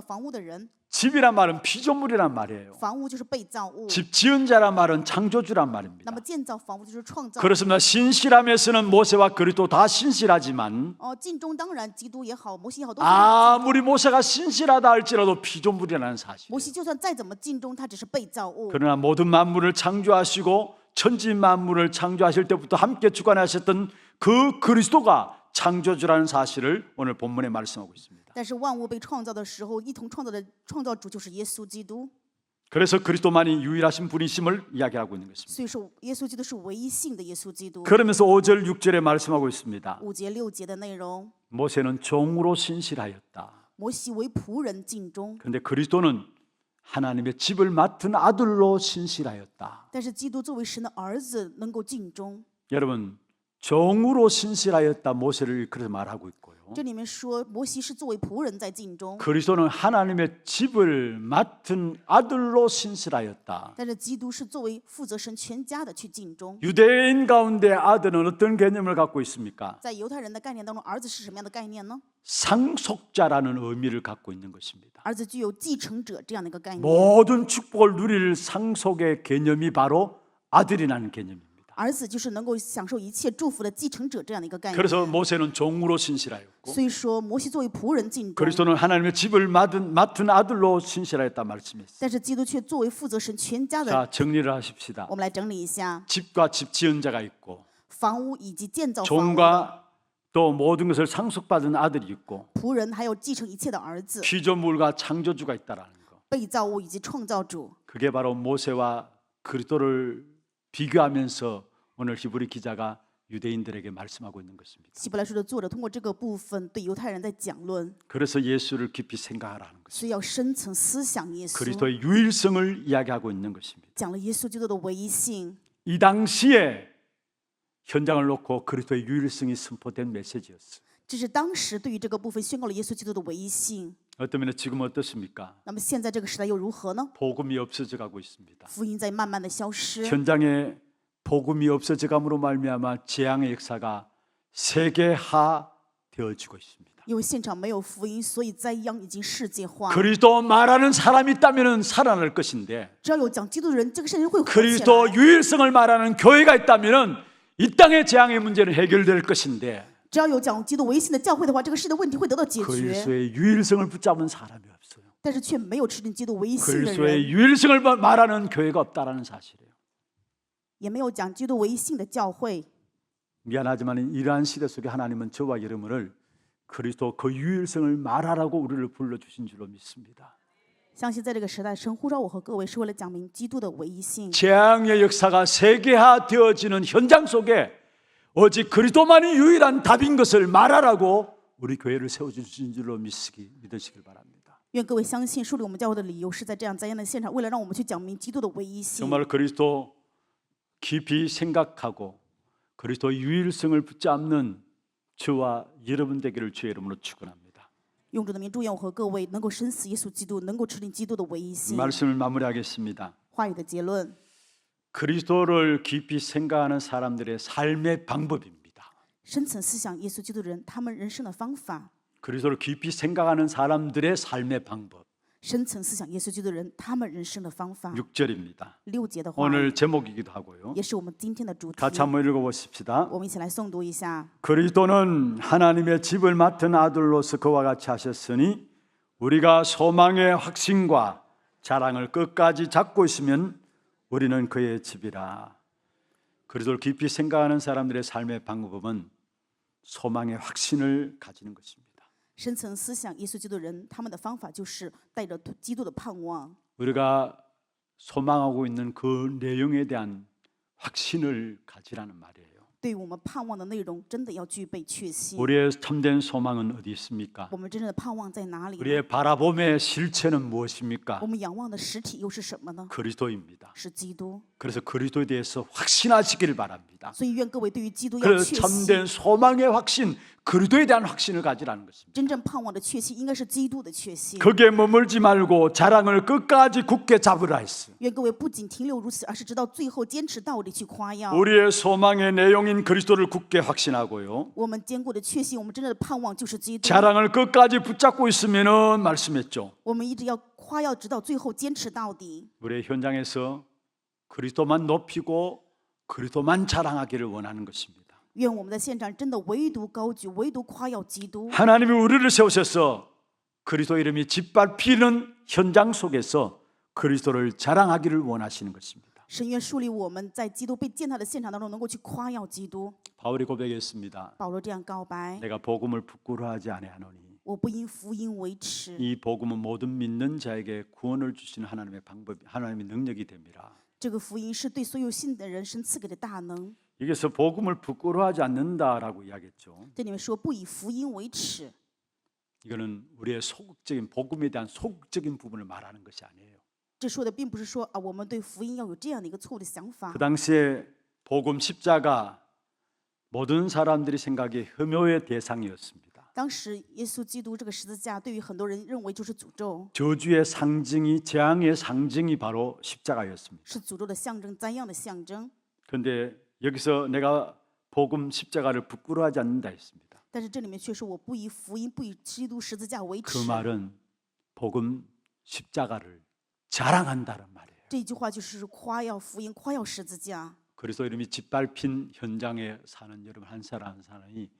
[SPEAKER 4] 房屋的人，
[SPEAKER 1] 집이란 말은 피조물이란 말이에요.
[SPEAKER 4] 房屋就是被造物。
[SPEAKER 1] 집 지은 자란 말은 창조주란 말입니다.
[SPEAKER 4] 那么建造房屋就是创造。
[SPEAKER 1] 그렇습니다. 신실함에서는 모세와 그리스도 다 신실하지만
[SPEAKER 4] 敬忠当然基督也好，摩西也好，都是
[SPEAKER 1] 아무리 모세가 신실하다 할지라도 피조물이라는 사실.
[SPEAKER 4] 摩西就算再怎么敬忠，他只是被造物。
[SPEAKER 1] 그러나 모든 만물을 창조하시고 천지 만물을 창조하실 때부터 함께 주관하셨던 그 그리스도가 창조주라는 사실을 오늘 본문에 말씀하고 있습니다.
[SPEAKER 4] 但是万物被创造的时候，一同创造的创造主就是耶稣基督。
[SPEAKER 1] 그래서 그리스도만이 유일하신 분이심을 이야기하고 있는 것입니다.
[SPEAKER 4] 所以说，耶稣基督是唯一性的耶稣基督。
[SPEAKER 1] 그러면서 5절 6절에 말씀하고 있습니다.
[SPEAKER 4] 5节6节的内容，
[SPEAKER 1] 모세는 종으로 신실하였다.
[SPEAKER 4] 摩西为仆人尽忠，
[SPEAKER 1] 그런데 그리스도는 하나님의 집을 맡은 아들로 신실하였다.
[SPEAKER 4] 但是基督作为神的儿子能够尽忠。
[SPEAKER 1] 여러분 종으로 신실하였다 모세를 그렇게 말하고 있고요.
[SPEAKER 4] 这里面说摩西是作为仆人在尽忠，
[SPEAKER 1] 그리스도는 하나님의 집을 맡은 아들로 신실하였다.
[SPEAKER 4] 但是基督是作为负责神全家的去尽忠。
[SPEAKER 1] 유대인 가운데 아들은 어떤 개념을 갖고 있습니까?
[SPEAKER 4] 在犹太人的概念当中，儿子是什么样的概念呢？
[SPEAKER 1] 상속자라는 의미를 갖고 있는 것입니다.
[SPEAKER 4] 儿子具有继承者这样的一个概念。
[SPEAKER 1] 모든 축복을 누릴 상속의 개념이 바로 아들이라는 개념입니다.
[SPEAKER 4] 儿子就是能够享受一切祝福的继承者这样的一个概念。
[SPEAKER 1] 그래서 모세는 종으로 신실하였고
[SPEAKER 4] 所以说，摩西作为仆人尽忠，
[SPEAKER 1] 그리스도는 하나님의 집을 맡은 아들로 신실하였다 말씀했어요.
[SPEAKER 4] 但是基督却作为负责神全家的。
[SPEAKER 1] 자, 정리를 하십시다.
[SPEAKER 4] 我们来整理一下，
[SPEAKER 1] 집과 집 지은 자가 있고
[SPEAKER 4] 房屋以及建造房屋的
[SPEAKER 1] 종과 또 모든 것을 상속받은 아들이 있고
[SPEAKER 4] 仆人，还有继承一切的儿子，
[SPEAKER 1] 피조물과 창조주가 있다라는 거.
[SPEAKER 4] 被造物以及创造主。
[SPEAKER 1] 그게 바로 모세와 그리스도를 비교하면서 오늘 히브리 기자가 유대인들에게 말씀하고 있는 것입니다.
[SPEAKER 4] 希伯来书的作者通过这个部分对犹太人在讲论，
[SPEAKER 1] 그래서 예수를 깊이 생각하라는 것입니다.
[SPEAKER 4] 所以要深层思想耶稣，
[SPEAKER 1] 그리스도의 유일성을 이야기하고 있는 것입니다.
[SPEAKER 4] 讲了耶稣基督的唯一性。
[SPEAKER 1] 이 당시에 현장을 놓고 그리스도의 유일성이 선포된 메시지였어요.
[SPEAKER 4] 这是当时对于这个部分宣告了耶稣基督的唯一性。
[SPEAKER 1] 어떤 면에 지금 어떻습니까?
[SPEAKER 4] 那么现在这个时代又如何呢？
[SPEAKER 1] 복음이 없어져 가고 있습니다.
[SPEAKER 4] 福音在慢慢的消失，
[SPEAKER 1] 현장에 복음이 없어져 감으로 말미암아 재앙의 역사가 세계화 되어지고 있습니다.
[SPEAKER 4] 因为现场没有福音，所以灾殃已经世界化。
[SPEAKER 1] 그리스도 말하는 사람이 있다면 살아날 것인데
[SPEAKER 4] 只要有讲基督的人，这个世界会活起
[SPEAKER 1] 그리스도
[SPEAKER 4] 来。
[SPEAKER 1] 유일성을 말하는 교회가 있다면 이 땅의 재앙의 문제는 해결될 것인데
[SPEAKER 4] 只要有讲基督唯一性的教会的话，这个世界的问题会得到解决。
[SPEAKER 1] 그리스도의 유일성을 붙잡은 사람이 없어요.
[SPEAKER 4] 但是却没有持定基督唯一性的人，
[SPEAKER 1] 그리스도의 유일성을 말하는 교회가 없다라는 사실이에요.
[SPEAKER 4] 也没有讲基督唯一性的教会。
[SPEAKER 1] 미안하지만 이러한 시대 속에 하나님은 저와 여러분을 그리스도 그 유일성을 말하라고 우리를 불러주신 줄로 믿습니다.
[SPEAKER 4] 相信在这个时代，神呼召我和各位是为了讲明基督的唯一性。
[SPEAKER 1] 재앙의 역사가 세계화 되어지는 현장 속에 오직 그리스도만이 유일한 답인 것을 말하라고 우리 교회를 세워주신 줄로 믿으시길 바랍니다.
[SPEAKER 4] 愿各位相信，树立我们教会的理由是在这样灾难的现场，为了让我们去讲明基督的唯一性。
[SPEAKER 1] 정말 그리스도 깊이 생각하고 그리스도 유일성을 붙잡는 저와 여러분 되기를 주의 이름으로 축원합니다.
[SPEAKER 4] 用主的名祝愿我和各位能够深思耶稣基督，能够持定基督的唯一性。
[SPEAKER 1] 말씀을 마무리하겠습니다.
[SPEAKER 4] 话语的结论，
[SPEAKER 1] 그리스도를 깊이 생각하는 사람들의 삶의 방법입니다.
[SPEAKER 4] 深层思想耶稣基督的人，他们人生的方法；
[SPEAKER 1] 그리스도를 깊이 생각하는 사람들의 삶의 방법.
[SPEAKER 4] 深层思想耶稣基督的人，他们人生的方法。
[SPEAKER 1] 6절입니다.
[SPEAKER 4] 6节的话，
[SPEAKER 1] 오늘 제목이기도 하고요.
[SPEAKER 4] 也是我们今天的主题。
[SPEAKER 1] 같이 한번 읽어보십시다.
[SPEAKER 4] 我们一起来诵读一下。
[SPEAKER 1] 그리스도는 하나님의 집을 맡은 아들로서 그와 같이 하셨으니 우리가 소망의 확신과 자랑을 끝까지 잡고 있으면 우리는 그의 집이라. 그리스도를 깊이 생각하는 사람들의 삶의 방법은 소망의 확신을 가지는 것입니다.
[SPEAKER 4] 深层思想耶稣基督的人，他们的方法就是带着基督的盼望。
[SPEAKER 1] 우리가 소망하고 있는 그 내용에 대한 확신을 가지라는 말이에요.
[SPEAKER 4] 对于我们盼望的内容，真的要具备确信。
[SPEAKER 1] 우리의 참된 소망은 어디 있습니까?
[SPEAKER 4] 我们真正的盼望在哪里呢？
[SPEAKER 1] 우리의 바라봄의 실체는 무엇입니까?
[SPEAKER 4] 我们仰望的实体又是什么呢？
[SPEAKER 1] 그리스도입니다.
[SPEAKER 4] 是基督。
[SPEAKER 1] 그래서 그리스도에 대해서 확신하시길 바랍니다.
[SPEAKER 4] 所以愿各位对于基督要
[SPEAKER 1] 그래서
[SPEAKER 4] 确信。
[SPEAKER 1] 참된 소망의 확신, 그리스도에 대한 확신을 가지라는 것입니다.
[SPEAKER 4] 真正盼望的确信应该是基督的确信。
[SPEAKER 1] 거기에 머물지 말고 자랑을 끝까지 굳게 잡으라 했어요.
[SPEAKER 4] 愿各位不仅停留如此，而是直到最后坚持到底去夸耀。
[SPEAKER 1] 우리의 소망의 내용인 그리스도를 굳게 확신하고요.
[SPEAKER 4] 我们坚固的确信，我们真正的盼望就是基督。
[SPEAKER 1] 자랑을 끝까지 붙잡고 있으면은 말씀했죠.
[SPEAKER 4] 我们一直要夸耀，直到最后坚持到底。
[SPEAKER 1] 우리의 현장에서 그리스도만 높이고 그리스도만 자랑하기를 원하는 것입니다.
[SPEAKER 4] 愿我们在现场真的唯独高举，唯独夸耀基督。
[SPEAKER 1] 하나님이 우리를 세우셔서 그리스도 이름이 짓밟히는 현장 속에서 그리스도를 자랑하기를 원하시는 것입니다.
[SPEAKER 4] 神愿树立我们在基督被践踏的现场当中，能够去夸耀基督。
[SPEAKER 1] 바울이 고백했습니다.
[SPEAKER 4] 保罗这样告白：
[SPEAKER 1] 내가 복음을 부끄러워하지 아니하노니
[SPEAKER 4] 我不因福音为耻。
[SPEAKER 1] 이 복음은 모든 믿는 자에게 구원을 주시는 하나님의 방법, 하나님의 능력이 됩니다.
[SPEAKER 4] 这个福音是对所有信的人神赐给的大能。
[SPEAKER 1] 여기서 복음을 부끄러워하지 않는다라고 이야기했죠.
[SPEAKER 4] 这里面说不以福音为耻，
[SPEAKER 1] 이거는 우리의 소극적인 복음에 대한 소극적인 부분을 말하는 것이 아니에요.
[SPEAKER 4] 这说的并不是说我们对福音要有这样的一个错误的想法
[SPEAKER 1] 그 。 당시에 복음 십자가 모든 사람들이 생각에 혐오의 대상이었습니다.
[SPEAKER 4] 当时耶稣基督这个十字架，对于很多人认为就是诅咒，
[SPEAKER 1] 저주의 상징이 재앙의 상징이 바로 십자가였습니다.
[SPEAKER 4] 是诅咒的象征，灾殃的象征。
[SPEAKER 1] 그런데 여기서 내가 복음 십자가를 부끄러워하지 않는다 했습니다.
[SPEAKER 4] 但是这里面却说我不以福音，不以基督十字架为耻
[SPEAKER 1] 그 。 말은 복음 십자가를 자랑한다는 말이에요.
[SPEAKER 4] 这一句话就是夸耀福音，夸耀十字架。
[SPEAKER 1] 그리스도 이름이 짓밟힌 현장에 사는 여러분 한 사람 한 사람이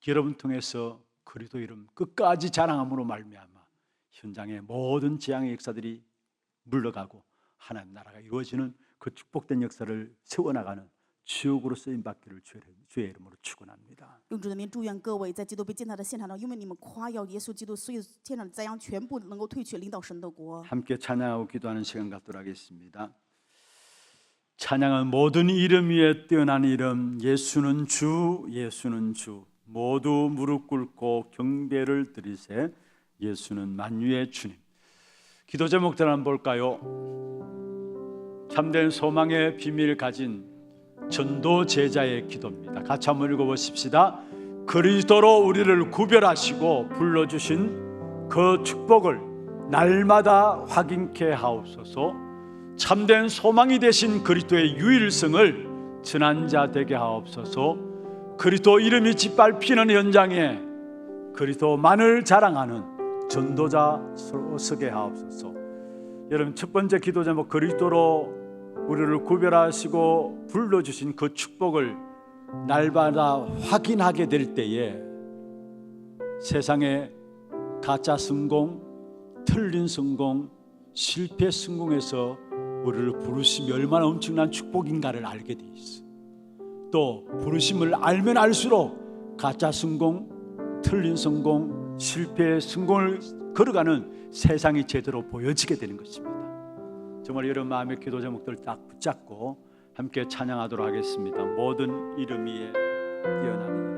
[SPEAKER 1] 여러분 통해서 그리스도 이름 끝까지 자랑함으로 말미암아 현장의 모든 재앙의 역사들이 물러가고 하나님 나라가 이루어지는 그 축복된 역사를 세워나가는 주역으로 쓰임 받기를 주의 이름으로 축원합니다.
[SPEAKER 4] 用主的名祝愿各位在基督被践踏的现场上，因为你们夸耀耶稣基督，所有天上的灾殃全部能够退去，领导神的国。
[SPEAKER 1] 함께 찬양하고 기도하는 시간 갖도록 하겠습니다. 찬양은 모든 이름 위에 뛰어난 이름, 예수는 주, 예수는 주. 모두 무릎 꿇고 경배를 드리세. 예수는 만유의 주님. 기도 제목들 한번 볼까요? 참된 소망의 비밀을 가진 전도 제자의 기도입니다. 같이 한번 읽어보십시다. 그리스도로 우리를 구별하시고 불러주신 그 축복을 날마다 확인케 하옵소서. 참된 소망이 되신 그리스도의 유일성을 전한 자 되게 하옵소서. 그리스도 이름이 짓밟히는 현장에 그리스도만을 자랑하는 전도자로 서게 하옵소서. 여러분, 첫 번째 기도 제목, 그리스도로 우리를 구별하시고 불러주신 그 축복을 날마다 확인하게 될 때에 세상에 가짜 성공, 틀린 성공, 실패 성공에서 우리를 부르심이 얼마나 엄청난 축복인가를 알게 돼 있어. 또 부르심을 알면 알수록 가짜 성공, 틀린 성공, 실패의 성공을 걸어가는 세상이 제대로 보여지게 되는 것입니다. 정말 여러분 마음의 기도 제목들 딱 붙잡고 함께 찬양하도록 하겠습니다. 모든 이름 위에 뛰어난 이름.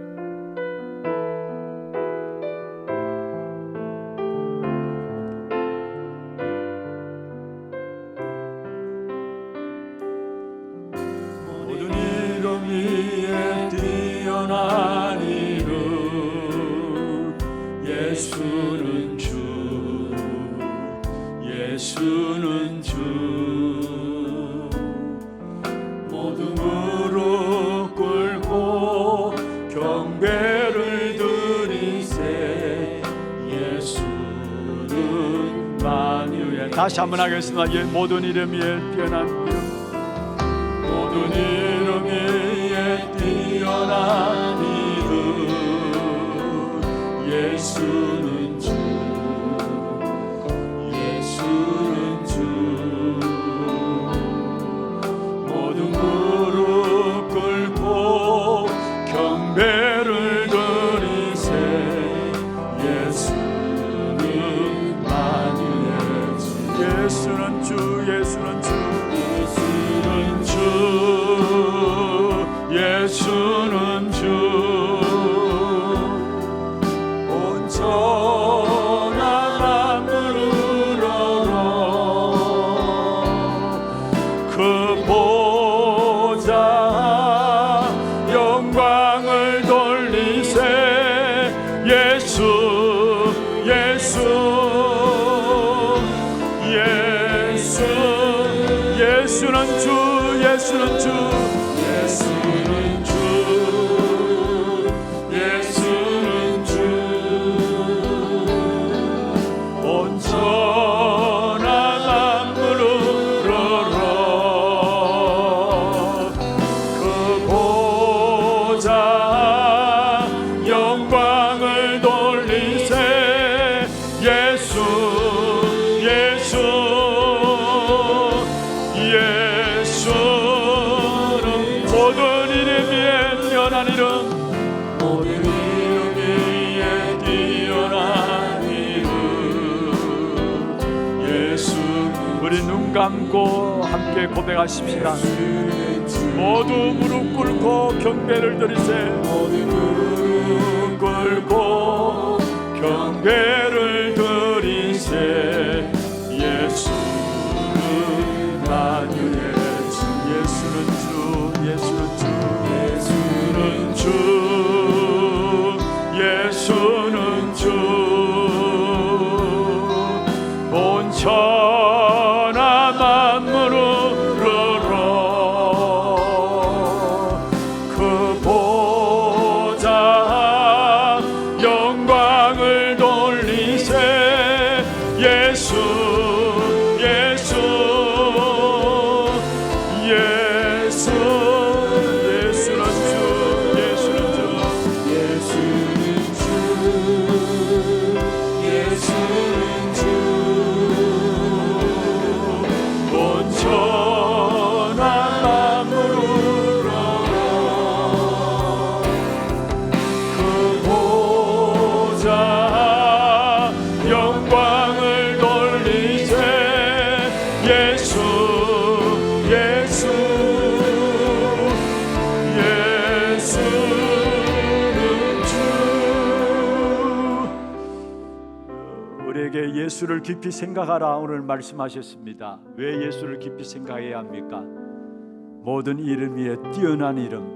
[SPEAKER 2] 모든 이름 위에 뛰어난 이름, 예수는 주, 예수는 주. 모두 무릎 꿇고 경배를 드리세. 예수는 만유의.
[SPEAKER 1] 다시 한번 하겠습니다. 모든 이름 위에 뛰어난 이름.
[SPEAKER 2] 모든 이름 위에 뛰어난 이름, 예수는 주, 예수는 주. 모두 무릎 꿇고 경배를 드리세. 예수는 만유의 주,
[SPEAKER 1] 예수는 주, 예수는 주.
[SPEAKER 2] 예수는 주, 온 천하 만물을 열어 그 보좌 영광을 돌리세. 예수, 예수, 예수. 예수는 주, 예수는 주, 예수는 주, 예수는 주. 온 천하 만물을 열어 그 보좌 영광을 돌리세. 예수, 예수, 예수는 모든 이름 위에 뛰어난 이름, 모든 이름 위에 뛰어난 이름, 예수.
[SPEAKER 1] 우리 눈 감고 함께 고백하십시다. 모두 무릎 꿇고 경배를 드리세.
[SPEAKER 2] 모두 무릎 꿇고 경배를 드리세. 예수는 만유의 주, 예수는 주, 예수는 주, 예수는 주, 예수는 주. 온 천하 만물을 열어 그 보좌 영광을 돌리세. 예수, 예수, 예수. 예수는 주, 예수는 주, 예수는 주, 예수는 주. 온 천하 만물을 열어 그 보좌 영광을 돌리세.
[SPEAKER 1] 우리에게 예수를 깊이 생각하라 오늘 말씀하셨습니다. 왜 예수를 깊이 생각해야 합니까? 모든 이름 위에 뛰어난 이름,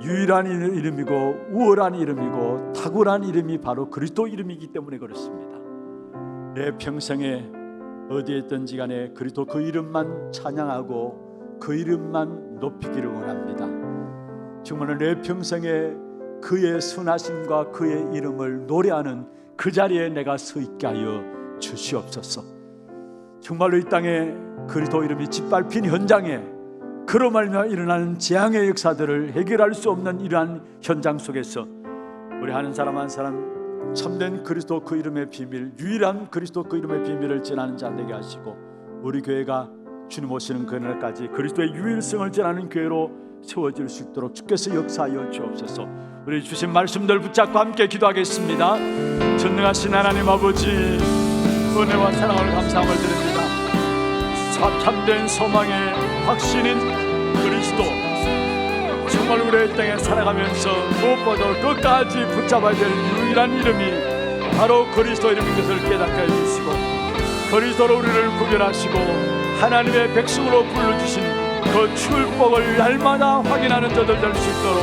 [SPEAKER 1] 유일한 이름이고 우월한 이름이고 탁월한 이름이 바로 그리스도 이름이기 때문에 그렇습니다. 내 평생에 어디에 있든지 간에 그리스도 그 이름만 찬양하고 그 이름만 높이기를 원합니다. 정말 내 평생에 그의 선하심과 그의 이름을 노래하는 그 자리에 내가 서 있게 하여 주시옵소서. 정말로 이 땅에 그리스도 이름이 짓밟힌 현장에 그로 말미암아 일어나는 재앙의 역사들을 해결할 수 없는 이러한 현장 속에서 우리 한 사람 한 사람 참된 그리스도 그 이름의 비밀, 유일한 그리스도 그 이름의 비밀을 전하는 자 되게 하시고 우리 교회가 주님 오시는 그날까지 그리스도의 유일성을 전하는 교회로 세워질 수 있도록 주께서 역사하여 주옵소서. 우리 주신 말씀들 붙잡고 함께 기도하겠습니다. 전능하신 하나님 아버지, 은혜와 사랑을 감사함을 드립니다. 참된 소망의 확신인 그리스도, 정말 우리의 땅에 살아가면서 무엇보다 끝까지 붙잡아야 될 유일한 이름이 바로 그리스도 이름인 것을 깨닫게 해주시고 그리스도로 우리를 구별하시고 하나님의 백성으로 불러주신 그 축복을 날마다 확인하는 자들 될 수 있도록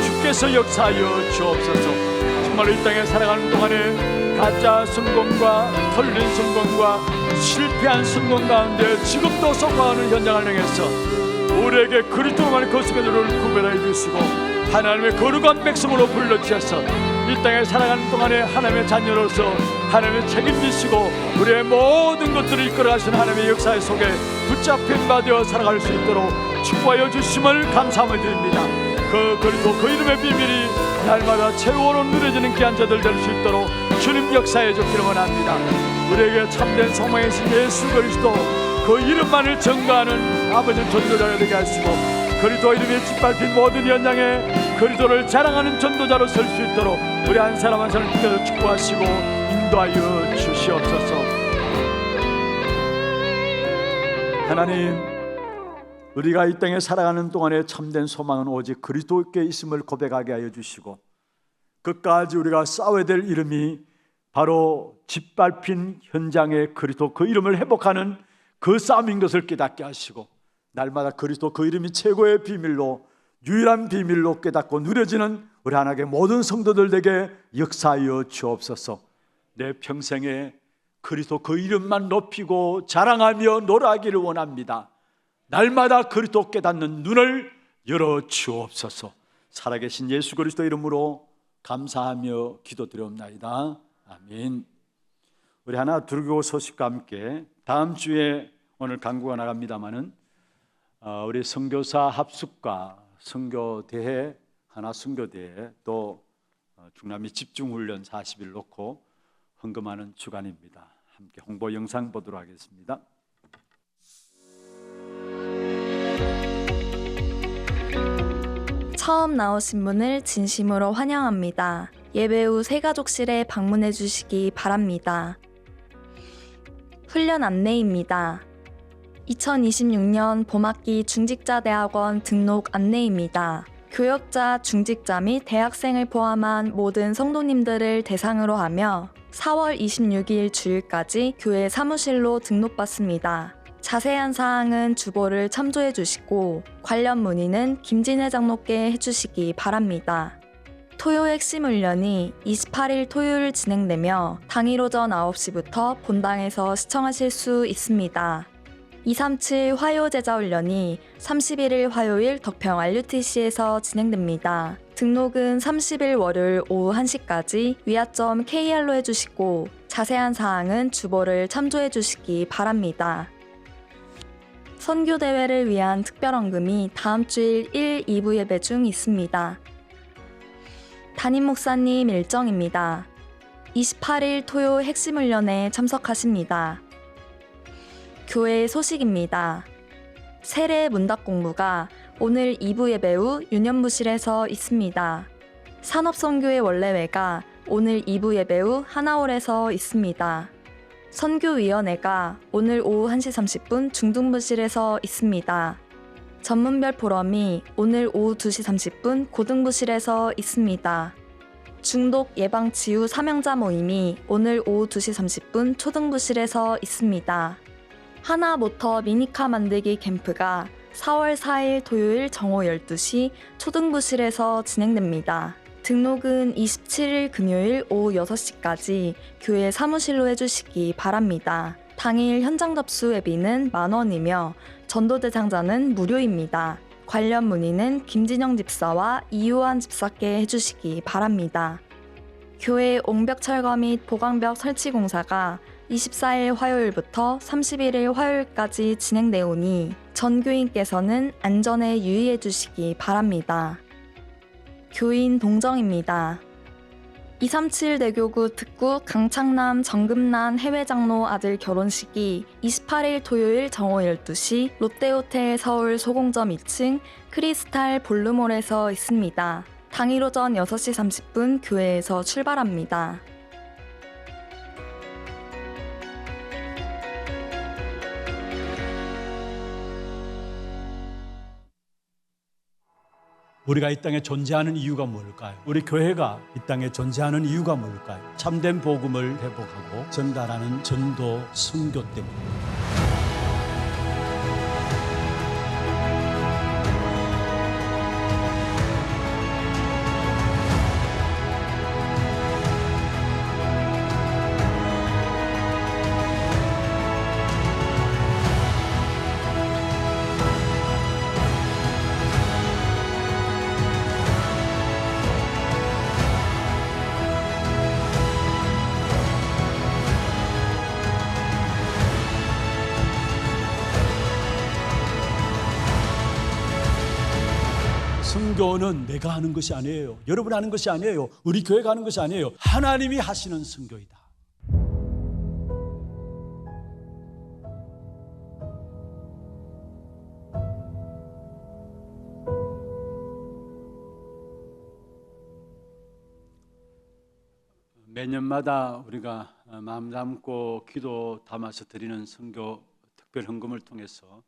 [SPEAKER 1] 주께서 역사하여 주옵소서. 정말 이 땅에 살아가는 동안에 가짜 성공과 털린 성공과 실패한 성공 가운데 지금도 성공하는 현장을 향해서 우리에게 그리스도만의 거룩한 구별해 주시고 하나님의 거룩한 백성으로 불러주셔서 이 땅에 살아가는 동안에 하나님의 자녀로서 하나님의 책임지시고 우리의 모든 것들을 이끌어가시는 하나님의 역사 속에 붙잡힌 바 되어 살아갈 수 있도록 축복하여 주심을 감사함을 드립니다. 그리고 그 이름의 비밀이 날마다 최고로 누려지는 귀한 자들 될 수 있도록 주님 역사해 주기를 원합니다. 우리에게 참된 소망이신 예수 그리스도 그 이름만을 전가하는 아버지 전도자가 되게 하시고 그리스도 이름에 짓밟힌 모든 현장에 그리스도를 자랑하는 전도자로 설 수 있도록 우리 한 사람 한 사람 주께서 축복하시고 인도하여 주시옵소서. 하나님, 우리가 이 땅에 살아가는 동안에 참된 소망은 오직 그리스도께 있음을 고백하게 하여 주시고 끝까지 우리가 싸워야 될 이름이 바로 짓밟힌 현장의 그리스도 그 이름을 회복하는 그 싸움인 것을 깨닫게 하시고 날마다 그리스도 그 이름이 최고의 비밀로 유일한 비밀로 깨닫고 누려지는 우리 하나님의 모든 성도들에게 역사하여 주옵소서. 내 평생에 그리스도 그 이름만 높이고 자랑하며 노래하기를 원합니다. 날마다 그리스도 깨닫는 눈을 열어 주옵소서. 살아계신 예수 그리스도 이름으로 감사하며 기도드리옵나이다. 아멘. 우리 하나 두르고 소식과 함께 다음 주에 오늘 강구가 나갑니다마는 우리 선교사 합숙과 선교대회 하나 선교대회 또 중남미 집중훈련 40일 놓고 헌금하는 주간입니다. 함께 홍보 영상 보도록 하겠습니다.
[SPEAKER 6] 처음 나오신 분을 진심으로 환영합니다. 예배 후 새가족실에 방문해 주시기 바랍니다. 훈련 안내입니다. 2026년 봄학기 중직자대학원 등록 안내입니다. 교역자, 중직자 및 대학생을 포함한 모든 성도님들을 대상으로 하며 4월 26일 주일까지 교회 사무실로 등록받습니다. 자세한 사항은 주보를 참조해 주시고 관련 문의는 김진혜 장로께 해주시기 바랍니다. 토요 핵심 훈련이 28일 토요일 진행되며 당일 오전 9시부터 본당에서 시청하실 수 있습니다. 237 화요 제자 훈련이 31일 화요일 덕평 RUTC에서 진행됩니다. 등록은 30일 월요일 오후 1시까지 위아점 KR로 해주시고 자세한 사항은 주보를 참조해 주시기 바랍니다. 선교대회를 위한 특별헌금이 다음 주일 1, 2부 예배 중 있습니다. 담임 목사님 일정입니다. 28일 토요 핵심 훈련에 참석하십니다. 교회 소식입니다. 세례 문답 공부가 오늘 2부 예배 후 유년부실에서 있습니다. 산업선교회 원래회가 오늘 2부 예배 후 하나홀에서 있습니다. 선교위원회가 오늘 오후 1시 30분 중등부실에서 있습니다. 전문별 포럼이 오늘 오후 2시 30분 고등부실에서 있습니다. 중독 예방 지우 사명자 모임이 오늘 오후 2시 30분 초등부실에서 있습니다. 하나모터 미니카 만들기 캠프가 4월 4일 토요일 정오 12시 초등부실에서 진행됩니다. 등록은 27일 금요일 오후 6시까지 교회 사무실로 해주시기 바랍니다. 당일 현장 접수 예비는 10,000원이며 전도대상자는 무료입니다. 관련 문의는 김진영 집사와 이효한 집사께 해주시기 바랍니다. 교회 옹벽 철거 및 보강벽 설치 공사가 24일 화요일부터 31일 화요일까지 진행되오니 전교인께서는 안전에 유의해 주시기 바랍니다. 교인 동정입니다. 237 대교구 특구 강창남 정금란 해외장로 아들 결혼식이 28일 토요일 정오 12시 롯데호텔 서울 소공점 2층 크리스탈 볼루몰에서 있습니다. 당일 오전 6시 30분 교회에서 출발합니다.
[SPEAKER 1] 우리가 이 땅에 존재하는 이유가 뭘까요? 우리 교회가 이 땅에 존재하는 이유가 뭘까요? 참된 복음을 회복하고 전달하는 전도 선교 때문입니다. 선교는 내가 하는 것이 아니에요. 여러분 하는 것이 아니에요. 우리 교회가 하는 것이 아니에요. 하나님이 하시는 선교이다. 매년마다 우리가 마음 담고 기도 담아서 드리는 선교 특별 헌금을 통해서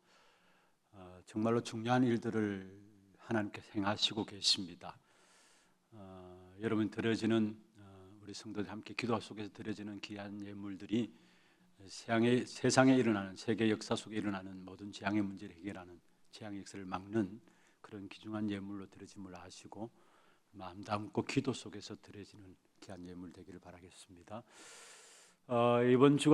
[SPEAKER 1] 정말로 중요한 일들을 하나님께서 행하시고 계십니다. 여러분 드려지는 우리 성도들 함께 기도 속에서 드려지는 귀한 예물들이 세상에 일어나는 세계 역사 속에 일어나는 모든 재앙의 문제를 해결하는 재앙의 역사를 막는 그런 귀중한 예물로 드려짐을 아시고 마음 담고 기도 속에서 드려지는 귀한 예물 되기를 바라겠습니다. 이번 주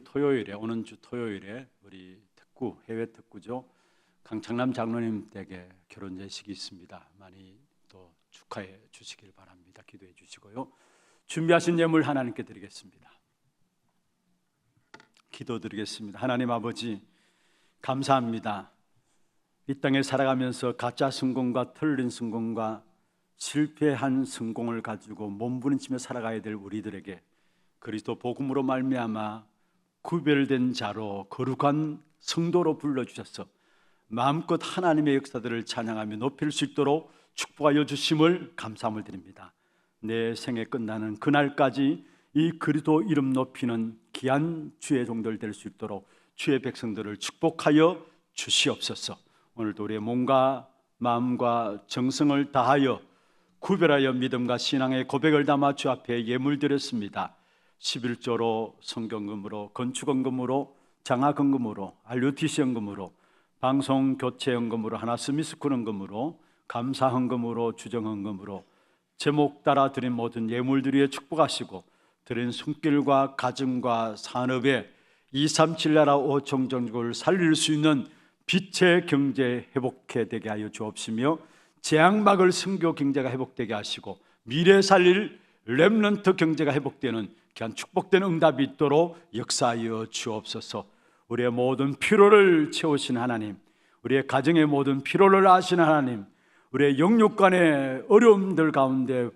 [SPEAKER 1] 토요일에 오는 주 토요일에 우리 특구 해외 특구죠. 강창남 장로님 댁에 결혼 예식이 있습니다. 많이 또 축하해 주시길 바랍니다. 기도해 주시고요. 준비하신 예물 하나님께 드리겠습니다. 기도드리겠습니다. 하나님 아버지 감사합니다. 이 땅에 살아가면서 가짜 성공과 틀린 성공과 실패한 성공을 가지고 몸부림치며 살아가야 될 우리들에게 그리스도 복음으로 말미암아 구별된 자로 거룩한 성도로 불러주셔서 마음껏 하나님의 역사들을 찬양하며 높일 수 있도록 축복하여 주심을 감사함을 드립니다. 내 생에 끝나는 그날까지 이 그리스도 이름 높이는 귀한 주의 종들 될 수 있도록 주의 백성들을 축복하여 주시옵소서. 오늘도 우리의 몸과 마음과 정성을 다하여 구별하여 믿음과 신앙의 고백을 담아 주 앞에 예물 드렸습니다. 11조로 성경금으로 건축원금으로 장학원금으로 RUTC원금으로 방송교체헌금으로 하나스미스쿨헌금으로 감사헌금으로 주정헌금으로 제목 따라 드린 모든 예물들에 축복하시고 드린 손길과 가정과 산업에 237 나라 5천 종족을 살릴 수 있는 빛의 경제 회복해 되게 하여 주옵시며 재앙 막을 선교 경제가 회복되게 하시고 미래 살릴 렘넌트 경제가 회복되는 귀한 축복된 응답이 있도록 역사하여 주옵소서. 우리의 모든 피로를 채우신 하나님, 우리의 가정의 모든 피로를 아시는 하나님, 우리의 영육간의 어려움들 가운데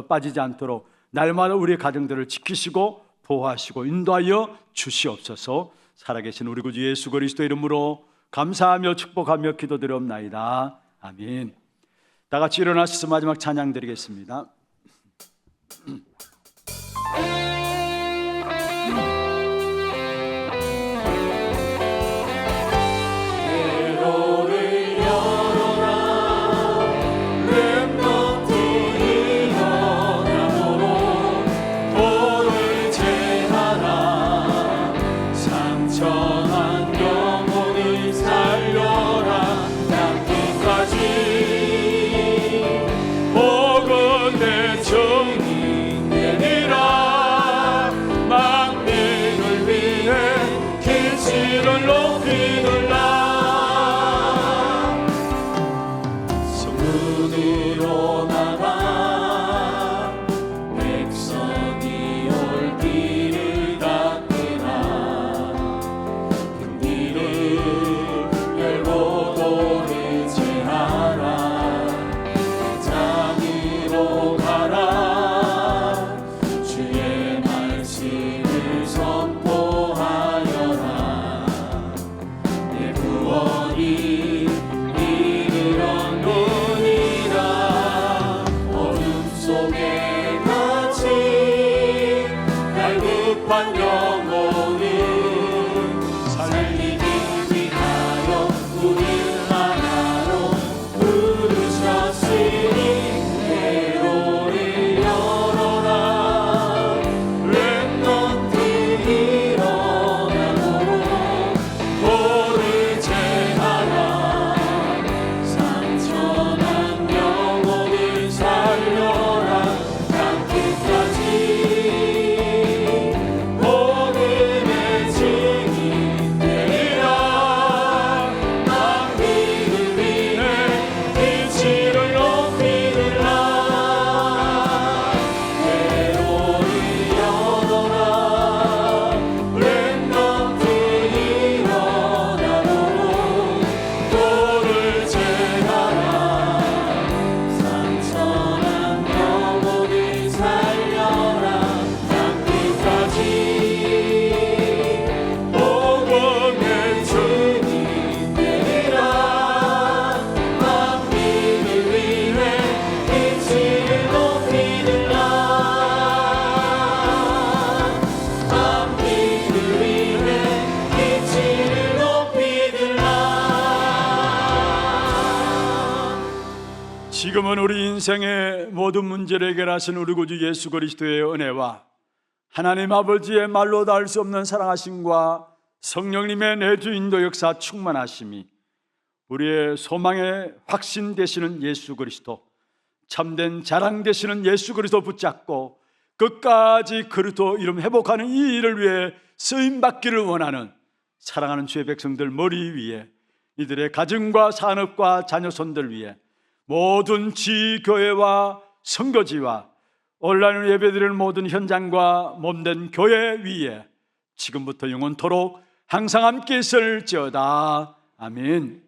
[SPEAKER 1] 빠지지 않도록 날마다 우리의 가정들을 지키시고 보호하시고 인도하여 주시옵소서. 살아계신 우리 구주 예수 그리스도 이름으로 감사하며 축복하며 기도드리옵나이다. 아멘. 다 같이 일어나셔서 마지막 찬양 드리겠습니다.
[SPEAKER 2] 렘넌트를 급한 영혼을 살리기 위하여 우리를 하나로 부르셨으니 회로를 열어라. 렘넌트 일어나도록 돌을 제하라. 상처난 영혼을 살려라. 땅끝까지 복음의 증인 되리라. 만민을 위해 빛을 높이리라. 회로를 열어라. 렘넌트 일어나도록 돌을 제하라. 상처난 영혼을 살려라. 땅끝까지 복음의 증인 되리라. 만민을 위해 빛을 높이리라. 만민을 위해 빛을 높이리라.
[SPEAKER 1] 지금은 우리 인생의 모든 문제를 해결하신 우리 구주 예수 그리스도의 은혜와 하나님 아버지의 말로 닿을 수 없는 사랑하심과 성령님의 내주 인도 역사 충만하심이 우리의 소망의 확신 되시는 예수 그리스도, 참된 자랑 되시는 예수 그리스도 붙잡고 끝까지 그리스도 이름 회복하는 이 일을 위해 쓰임받기를 원하는 사랑하는 주의 백성들 머리 위에, 이들의 가정과 산업과 자녀손들 위해, 모든 지교회와 선교지와 온라인 예배드리는 모든 현장과 몸된 교회 위에 지금부터 영원토록 항상 함께 있을지어다. 아멘.